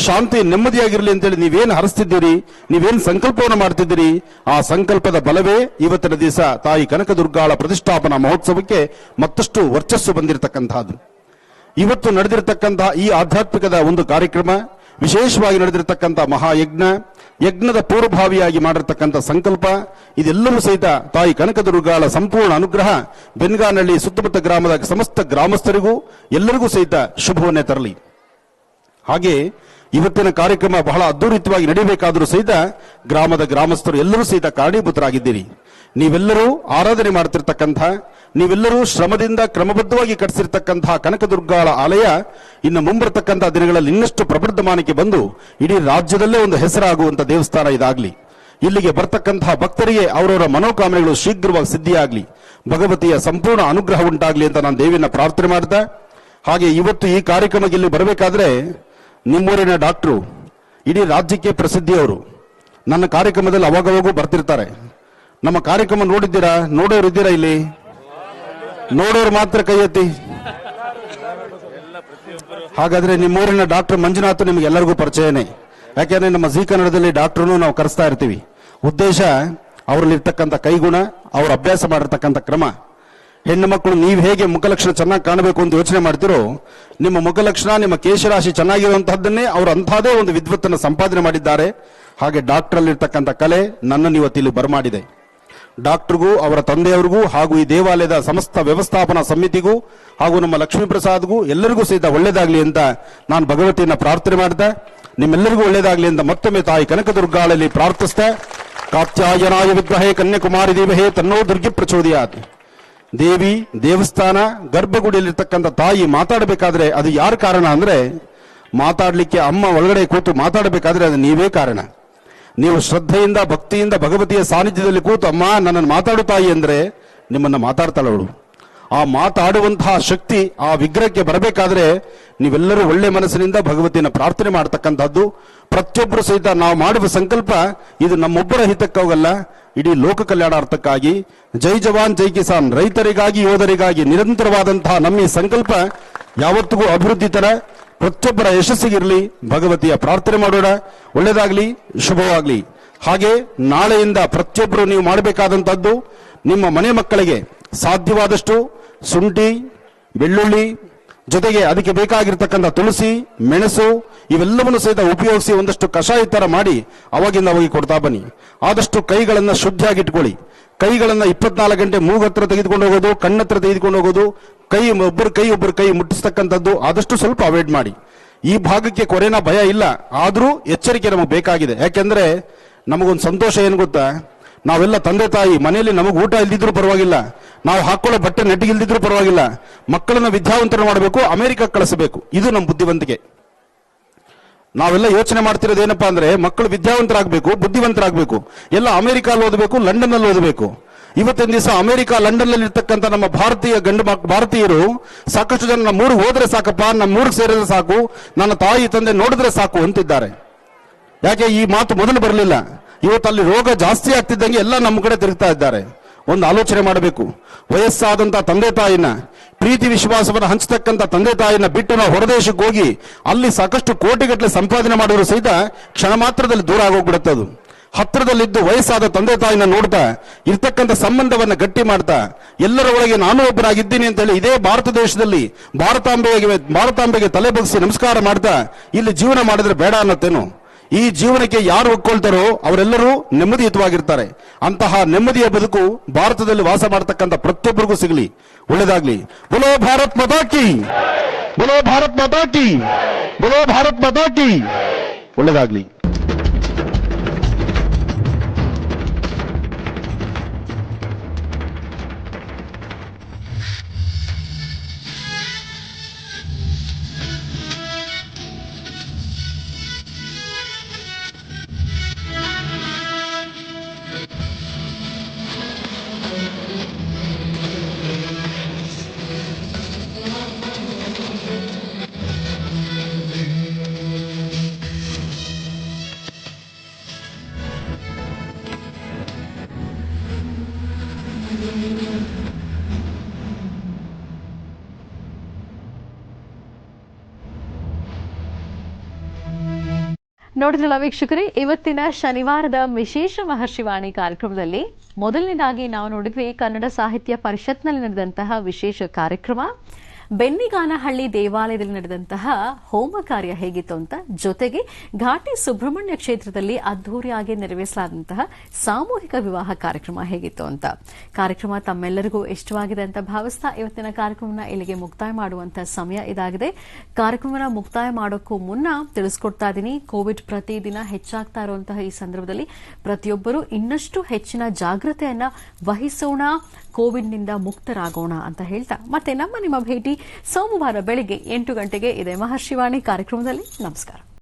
ಶಾಂತಿ, ನೆಮ್ಮದಿಯಾಗಿರಲಿ ಅಂತೇಳಿ ನೀವೇನು ಹರಿಸ್ತಿದ್ದೀರಿ, ನೀವೇನು ಸಂಕಲ್ಪವನ್ನು ಮಾಡ್ತಿದ್ದೀರಿ, ಆ ಸಂಕಲ್ಪದ ಬಲವೇ ಇವತ್ತಿನ ದಿವಸ ತಾಯಿ ಕನಕದುರ್ಗಾಳ ಪ್ರತಿಷ್ಠಾಪನಾ ಮಹೋತ್ಸವಕ್ಕೆ ಮತ್ತಷ್ಟು ವರ್ಚಸ್ಸು ಬಂದಿರತಕ್ಕಂತಹದ್ದು. ಇವತ್ತು ನಡೆದಿರತಕ್ಕಂತಹ ಈ ಆಧ್ಯಾತ್ಮಿಕದ ಒಂದು ಕಾರ್ಯಕ್ರಮ, ವಿಶೇಷವಾಗಿ ನಡೆದಿರತಕ್ಕಂಥ ಮಹಾಯಜ್ಞ, ಯಜ್ಞದ ಪೂರ್ವಭಾವಿಯಾಗಿ ಮಾಡಿರ್ತಕ್ಕಂಥ ಸಂಕಲ್ಪ, ಇದೆಲ್ಲವೂ ಸಹಿತ ತಾಯಿ ಕನಕದುರ್ಗಾಳ ಸಂಪೂರ್ಣ ಅನುಗ್ರಹ ಬೆನ್ಗಾನಹಳ್ಳಿ ಸುತ್ತಮುತ್ತ ಗ್ರಾಮದ ಸಮಸ್ತ ಗ್ರಾಮಸ್ಥರಿಗೂ ಎಲ್ಲರಿಗೂ ಸಹಿತ ಶುಭವನ್ನೇ ತರಲಿ. ಹಾಗೆ ಇವತ್ತಿನ ಕಾರ್ಯಕ್ರಮ ಬಹಳ ಅದ್ದೂರಿತವಾಗಿ ನಡೀಬೇಕಾದರೂ ಸಹಿತ ಗ್ರಾಮದ ಗ್ರಾಮಸ್ಥರು ಎಲ್ಲರೂ ಸಹಿತ ಕಾರಣೀಭೂತರಾಗಿದ್ದೀರಿ. ನೀವೆಲ್ಲರೂ ಆರಾಧನೆ ಮಾಡ್ತಿರ್ತಕ್ಕಂಥ, ನೀವೆಲ್ಲರೂ ಶ್ರಮದಿಂದ ಕ್ರಮಬದ್ಧವಾಗಿ ಕಟ್ಟಿಸಿರ್ತಕ್ಕಂತಹ ಕನಕದುರ್ಗಾಳ ಆಲಯ ಇನ್ನು ಮುಂಬರತಕ್ಕಂಥ ದಿನಗಳಲ್ಲಿ ಇನ್ನಷ್ಟು ಪ್ರಬುದ್ಧಮಾನಕ್ಕೆ ಬಂದು ಇಡೀ ರಾಜ್ಯದಲ್ಲೇ ಒಂದು ಹೆಸರಾಗುವಂತ ದೇವಸ್ಥಾನ ಇದಾಗಲಿ. ಇಲ್ಲಿಗೆ ಬರ್ತಕ್ಕಂತಹ ಭಕ್ತರಿಗೆ ಅವರವರ ಮನೋಕಾಮನೆಗಳು ಶೀಘ್ರವಾಗಿ ಸಿದ್ಧಿಯಾಗಲಿ, ಭಗವತಿಯ ಸಂಪೂರ್ಣ ಅನುಗ್ರಹ ಉಂಟಾಗಲಿ ಅಂತ ನಾನು ದೇವಿಯನ್ನ ಪ್ರಾರ್ಥನೆ ಮಾಡ್ತಾ, ಹಾಗೆ ಇವತ್ತು ಈ ಕಾರ್ಯಕ್ರಮಕ್ಕೆ ಇಲ್ಲಿ ಬರಬೇಕಾದ್ರೆ ನಿಮ್ಮೂರಿನ ಡಾಕ್ಟ್ರು, ಇಡೀ ರಾಜ್ಯಕ್ಕೆ ಪ್ರಸಿದ್ಧಿಯವರು, ನನ್ನ ಕಾರ್ಯಕ್ರಮದಲ್ಲಿ ಅವಾಗವಾಗೂ ಬರ್ತಿರ್ತಾರೆ. ನಮ್ಮ ಕಾರ್ಯಕ್ರಮ ನೋಡಿದ್ದೀರಾ? ನೋಡೋರು ಇದ್ದೀರಾ? ಇಲ್ಲಿ ನೋಡೋರು ಮಾತ್ರ ಕೈ ಎತ್ತಿ. ಹಾಗಾದ್ರೆ ನಿಮ್ಮೂರಿನ ಡಾಕ್ಟರ್ ಮಂಜುನಾಥ್ ನಿಮ್ಗೆ ಎಲ್ಲರಿಗೂ ಪರಿಚಯನೇ. ಯಾಕೆಂದ್ರೆ ನಮ್ಮ ಜೀ ಕನ್ನಡದಲ್ಲಿ ಡಾಕ್ಟರ್ನು ನಾವು ಕರೆಸ್ತಾ ಇರ್ತೀವಿ. ಉದ್ದೇಶ ಅವರಲ್ಲಿರ್ತಕ್ಕಂಥ ಕೈಗುಣ, ಅವರು ಅಭ್ಯಾಸ ಮಾಡಿರ್ತಕ್ಕಂಥ ಕ್ರಮ. ಹೆಣ್ಣು ಮಕ್ಕಳು ನೀವು ಹೇಗೆ ಮುಖಲಕ್ಷಣ ಚೆನ್ನಾಗಿ ಕಾಣಬೇಕು ಅಂತ ಯೋಚನೆ ಮಾಡ್ತಿರೋ, ನಿಮ್ಮ ಮುಖಲಕ್ಷಣ, ನಿಮ್ಮ ಕೇಶರಾಶಿ ಚೆನ್ನಾಗಿರುವಂತಹದ್ದನ್ನೇ ಅವರು ಅಂತಹದೇ ಒಂದು ವಿದ್ವತ್ತನ್ನು ಸಂಪಾದನೆ ಮಾಡಿದ್ದಾರೆ. ಹಾಗೆ ಡಾಕ್ಟರ್ ಅಲ್ಲಿರ್ತಕ್ಕಂಥ ಕಲೆ ನನ್ನನ್ನು ಇವತ್ತು ಇಲ್ಲಿ ಬರಮಾಡಿದೆ. ಡಾಕ್ಟರ್ಗೂ ಅವರ ತಂದೆಯವರಿಗೂ ಹಾಗೂ ಈ ದೇವಾಲಯದ ಸಮಸ್ತ ವ್ಯವಸ್ಥಾಪನಾ ಸಮಿತಿಗೂ ಹಾಗೂ ನಮ್ಮ ಲಕ್ಷ್ಮೀ ಪ್ರಸಾದ್ಗೂ ಎಲ್ಲರಿಗೂ ಸಹಿತ ಒಳ್ಳೇದಾಗ್ಲಿ ಅಂತ ನಾನು ಭಗವತಿಯನ್ನ ಪ್ರಾರ್ಥನೆ ಮಾಡಿದೆ. ನಿಮ್ಮೆಲ್ಲರಿಗೂ ಒಳ್ಳೇದಾಗ್ಲಿ ಅಂತ ಮತ್ತೊಮ್ಮೆ ತಾಯಿ ಕನಕದುರ್ಗಾಳಲ್ಲಿ ಪ್ರಾರ್ಥಿಸಿದೆ. ಕಾತ್ಯಾಯನಾಯ ವಿದ್ಮಹೇ ಕನ್ಯಾಕುಮಾರಿ ದೇವಹೇ ತನ್ನೋ ದುರ್ಗಿ ಪ್ರಚೋದಯಾತ್. ದೇವಿ ದೇವಸ್ಥಾನ ಗರ್ಭಗುಡಿಯಲ್ಲಿರ್ತಕ್ಕಂಥ ತಾಯಿ ಮಾತಾಡಬೇಕಾದ್ರೆ ಅದು ಯಾರ ಕಾರಣ ಅಂದ್ರೆ, ಮಾತಾಡ್ಲಿಕ್ಕೆ ಅಮ್ಮ ಒಳಗಡೆ ಕೂತು ಮಾತಾಡಬೇಕಾದ್ರೆ ಅದು ನೀವೇ ಕಾರಣ. ನೀವು ಶ್ರದ್ಧೆಯಿಂದ ಭಕ್ತಿಯಿಂದ ಭಗವತಿಯ ಸಾನ್ನಿಧ್ಯದಲ್ಲಿ ಕೂತು ಅಮ್ಮ ನನ್ನನ್ನು ಮಾತಾಡು ತಾಯಿ ಅಂದ್ರೆ ನಿಮ್ಮನ್ನ ಮಾತಾಡ್ತಾಳವಳು. ಆ ಮಾತಾಡುವಂತಹ ಶಕ್ತಿ ಆ ವಿಗ್ರಹಕ್ಕೆ ಬರಬೇಕಾದ್ರೆ ನೀವೆಲ್ಲರೂ ಒಳ್ಳೆ ಮನಸ್ಸಿನಿಂದ ಭಗವತಿಯನ್ನು ಪ್ರಾರ್ಥನೆ ಮಾಡತಕ್ಕಂಥದ್ದು. ಪ್ರತಿಯೊಬ್ಬರು ಸಹಿತ ನಾವು ಮಾಡುವ ಸಂಕಲ್ಪ ಇದು ನಮ್ಮೊಬ್ಬರ ಹಿತಕ್ಕಾಗಲ್ಲ, ಇಡೀ ಲೋಕ ಕಲ್ಯಾಣಾರ್ಥಕ್ಕಾಗಿ. ಜೈ ಜವಾನ್ ಜೈ ಕಿಸಾನ್, ರೈತರಿಗಾಗಿ ಯೋಧರಿಗಾಗಿ ನಿರಂತರವಾದಂತಹ ನಮ್ಮ ಈ ಸಂಕಲ್ಪ ಯಾವತ್ತಿಗೂ ಅಭಿವೃದ್ಧಿ ತರ ಪ್ರತಿಯೊಬ್ಬರ ಯಶಸ್ಸಿಗಿರಲಿ. ಭಗವತಿಯ ಪ್ರಾರ್ಥನೆ ಮಾಡೋಣ. ಒಳ್ಳೆಯದಾಗ್ಲಿ, ಶುಭವಾಗ್ಲಿ. ಹಾಗೆ ನಾಳೆಯಿಂದ ಪ್ರತಿಯೊಬ್ಬರು ನೀವು ಮಾಡಬೇಕಾದಂತದ್ದು, ನಿಮ್ಮ ಮನೆ ಮಕ್ಕಳಿಗೆ ಸಾಧ್ಯವಾದಷ್ಟು ಶುಂಠಿ, ಬೆಳ್ಳುಳ್ಳಿ ಜೊತೆಗೆ ಅದಕ್ಕೆ ಬೇಕಾಗಿರ್ತಕ್ಕಂಥ ತುಳಸಿ, ಮೆಣಸು ಇವೆಲ್ಲವನ್ನು ಸಹಿತ ಉಪಯೋಗಿಸಿ ಒಂದಷ್ಟು ಕಷಾಯ ತರ ಮಾಡಿ ಅವಾಗಿಂದ ಅವಾಗಿ ಕೊಡ್ತಾ ಬನ್ನಿ. ಆದಷ್ಟು ಕೈಗಳನ್ನ ಶುದ್ಧಿಯಾಗಿಟ್ಕೊಳ್ಳಿ. ಕೈಗಳನ್ನ 24 ಗಂಟೆ ಮೂಗತ್ರ ತೆಗೆದುಕೊಂಡು ಹೋಗೋದು, ಕಣ್ಣತ್ರ ತೆಗೆದುಕೊಂಡು ಹೋಗೋದು, ಒಬ್ಬರು ಕೈ ಮುಟ್ಟಿಸ್ತಕ್ಕಂಥದ್ದು ಆದಷ್ಟು ಸ್ವಲ್ಪ ಅವಾಯ್ಡ್ ಮಾಡಿ. ಈ ಭಾಗಕ್ಕೆ ಕೊರೋನಾ ಭಯ ಇಲ್ಲ, ಆದ್ರೂ ಎಚ್ಚರಿಕೆ ನಮಗೆ ಬೇಕಾಗಿದೆ. ಯಾಕೆಂದ್ರೆ ನಮಗೊಂದು ಸಂತೋಷ ಏನು ಗೊತ್ತಾ, ನಾವೆಲ್ಲ ತಂದೆ ತಾಯಿ ಮನೆಯಲ್ಲಿ ನಮಗೆ ಊಟ ಇಲ್ದಿದ್ರು ಪರವಾಗಿಲ್ಲ, ನಾವು ಹಾಕೊಳ್ಳೋ ಬಟ್ಟೆ ನೆಟ್ಟಿಗಿಲ್ದಿದ್ರು ಪರವಾಗಿಲ್ಲ, ಮಕ್ಕಳನ್ನ ವಿದ್ಯಾವಂತರ ಮಾಡಬೇಕು, ಅಮೆರಿಕಕ್ಕೆ ಕಳಿಸಬೇಕು. ಇದು ನಮ್ಮ ಬುದ್ಧಿವಂತಿಕೆ. ನಾವೆಲ್ಲ ಯೋಚನೆ ಮಾಡ್ತಿರೋದು ಏನಪ್ಪಾ ಅಂದ್ರೆ ಮಕ್ಕಳು ವಿದ್ಯಾವಂತರಾಗಬೇಕು, ಬುದ್ಧಿವಂತರಾಗಬೇಕು, ಎಲ್ಲ ಅಮೆರಿಕಲ್ಲಿ ಓದಬೇಕು, ಲಂಡನ್ ಅಲ್ಲಿ ಓದಬೇಕು. ಇವತ್ತಿನ ದಿವಸ ಅಮೆರಿಕ, ಲಂಡನ್ ನಲ್ಲಿ ಇರ್ತಕ್ಕಂಥ ನಮ್ಮ ಭಾರತೀಯರು ಸಾಕಷ್ಟು ಜನ ನಮ್ಮ ಊರಿಗೆ ಹೋದ್ರೆ ಸಾಕಪ್ಪ, ನಮ್ಮ ಊರಿಗೆ ಸೇರಿದ್ರೆ ಸಾಕು, ನನ್ನ ತಾಯಿ ತಂದೆ ನೋಡಿದ್ರೆ ಸಾಕು ಅಂತಿದ್ದಾರೆ. ಯಾಕೆ ಈ ಮಾತು ಮೊದಲು ಬರಲಿಲ್ಲ? ಇವತ್ತು ಅಲ್ಲಿ ರೋಗ ಜಾಸ್ತಿ ಆಗ್ತಿದ್ದಂಗೆ ಎಲ್ಲ ನಮ್ಮ ಕಡೆ ತಿರುಗ್ತಾ ಇದ್ದಾರೆ. ಒಂದು ಆಲೋಚನೆ ಮಾಡಬೇಕು. ವಯಸ್ಸಾದಂತ ತಂದೆ ತಾಯಿನ, ಪ್ರೀತಿ ವಿಶ್ವಾಸವನ್ನು ಹಂಚತಕ್ಕಂಥ ತಂದೆ ತಾಯಿನ ಬಿಟ್ಟು ನಾವು ಹೊರದೇಶಕ್ಕೆ ಹೋಗಿ ಅಲ್ಲಿ ಸಾಕಷ್ಟು ಕೋಟಿಗಟ್ಟಲೆ ಸಂಪಾದನೆ ಮಾಡಿದ್ರು ಸಹಿತ ಕ್ಷಣ ಮಾತ್ರದಲ್ಲಿ ದೂರ ಆಗೋಗ್ಬಿಡುತ್ತದು. ಹತ್ತಿರದಲ್ಲಿದ್ದು ವಯಸ್ಸಾದ ತಂದೆ ತಾಯಿನ ನೋಡ್ತಾ ಇರ್ತಕ್ಕಂಥ ಸಂಬಂಧವನ್ನ ಗಟ್ಟಿ ಮಾಡ್ತಾ ಎಲ್ಲರ ಒಳಗೆ ನಾನು ಒಬ್ಬರಾಗಿದ್ದೀನಿ ಅಂತ ಹೇಳಿ ಇದೇ ಭಾರತ ದೇಶದಲ್ಲಿ ಭಾರತಾಂಬೆಗೆ ತಲೆ ಬಗ್ಗಿಸಿ ನಮಸ್ಕಾರ ಮಾಡ್ತಾ ಇಲ್ಲಿ ಜೀವನ ಮಾಡಿದ್ರೆ ಬೇಡ ಅನ್ನತ್ತೇನು? ಈ ಜೀವನಕ್ಕೆ ಯಾರು ಒಪ್ಕೊಳ್ತಾರೋ ಅವರೆಲ್ಲರೂ ನೆಮ್ಮದಿಯುತವಾಗಿರ್ತಾರೆ. ಅಂತಹ ನೆಮ್ಮದಿಯ ಬದುಕು ಭಾರತದಲ್ಲಿ ವಾಸ ಮಾಡತಕ್ಕಂಥ ಪ್ರತಿಯೊಬ್ಬರಿಗೂ ಸಿಗಲಿ. ಒಳ್ಳೆದಾಗ್ಲಿ. ಬೋಲೋ ಭಾರತ್ ಮಾತಾ ಕಿ, ಬೋಲೋ ಭಾರತ್ ಮಾತಾ ಕಿ, ಬೋಲೋ ಭಾರತ್ ಮಾತಾ ಕಿ. ಒಳ್ಳೆದಾಗ್ಲಿ. ನೋಡಿದ್ರಲ್ಲ ವೀಕ್ಷಕರೇ, ಇವತ್ತಿನ ಶನಿವಾರದ ವಿಶೇಷ ಮಹರ್ಷಿವಾಣಿ ಕಾರ್ಯಕ್ರಮದಲ್ಲಿ ಮೊದಲನೇದಾಗಿ ನಾವು ನೋಡಿದ್ವಿ ಕನ್ನಡ ಸಾಹಿತ್ಯ ಪರಿಷತ್ನಲ್ಲಿ ನಡೆದಂತಹ ವಿಶೇಷ ಕಾರ್ಯಕ್ರಮ, ಬೆನ್ನಿಗಾನಹಳ್ಳಿ ದೇವಾಲಯದಲ್ಲಿ ನಡೆದಂತಹ ಹೋಮ ಕಾರ್ಯ ಹೇಗಿತ್ತು ಅಂತ, ಜೊತೆಗೆ ಘಾಟಿ ಸುಬ್ರಹ್ಮಣ್ಯ ಕ್ಷೇತ್ರದಲ್ಲಿ ಅದ್ದೂರಿಯಾಗಿ ನೆರವೇರಿಸಲಾದಂತಹ ಸಾಮೂಹಿಕ ವಿವಾಹ ಕಾರ್ಯಕ್ರಮ ಹೇಗಿತ್ತು ಅಂತ. ಕಾರ್ಯಕ್ರಮ ತಮ್ಮೆಲ್ಲರಿಗೂ ಇಷ್ಟವಾಗಿದೆ ಅಂತ ಭಾವಿಸ್ತಾ ಇವತ್ತಿನ ಕಾರ್ಯಕ್ರಮನ ಇಲ್ಲಿಗೆ ಮುಕ್ತಾಯ ಮಾಡುವಂತಹ ಸಮಯ ಇದಾಗಿದೆ. ಕಾರ್ಯಕ್ರಮನ ಮುಕ್ತಾಯ ಮಾಡೋಕ್ಕೂ ಮುನ್ನ ತಿಳಿಸ್ಕೊಡ್ತಾ ಇದ್ದೀನಿ, ಕೋವಿಡ್ ಪ್ರತಿದಿನ ಹೆಚ್ಚಾಗ್ತಾ ಇರುವಂತಹ ಈ ಸಂದರ್ಭದಲ್ಲಿ ಪ್ರತಿಯೊಬ್ಬರು ಇನ್ನಷ್ಟು ಹೆಚ್ಚಿನ ಜಾಗೃತೆಯನ್ನ ವಹಿಸೋಣ, ಕೋವಿಡ್ನಿಂದ ಮುಕ್ತರಾಗೋಣ ಅಂತ ಹೇಳ್ತಾ ಮತ್ತೆ ನಿಮ್ಮ ಭೇಟಿ ಸೋಮವಾರ ಬೆಳಿಗ್ಗೆ 8 ಗಂಟೆಗೆ ಇದೆ ಮಹರ್ಷಿವಾಣಿ ಕಾರ್ಯಕ್ರಮದಲ್ಲಿ. ನಮಸ್ಕಾರ.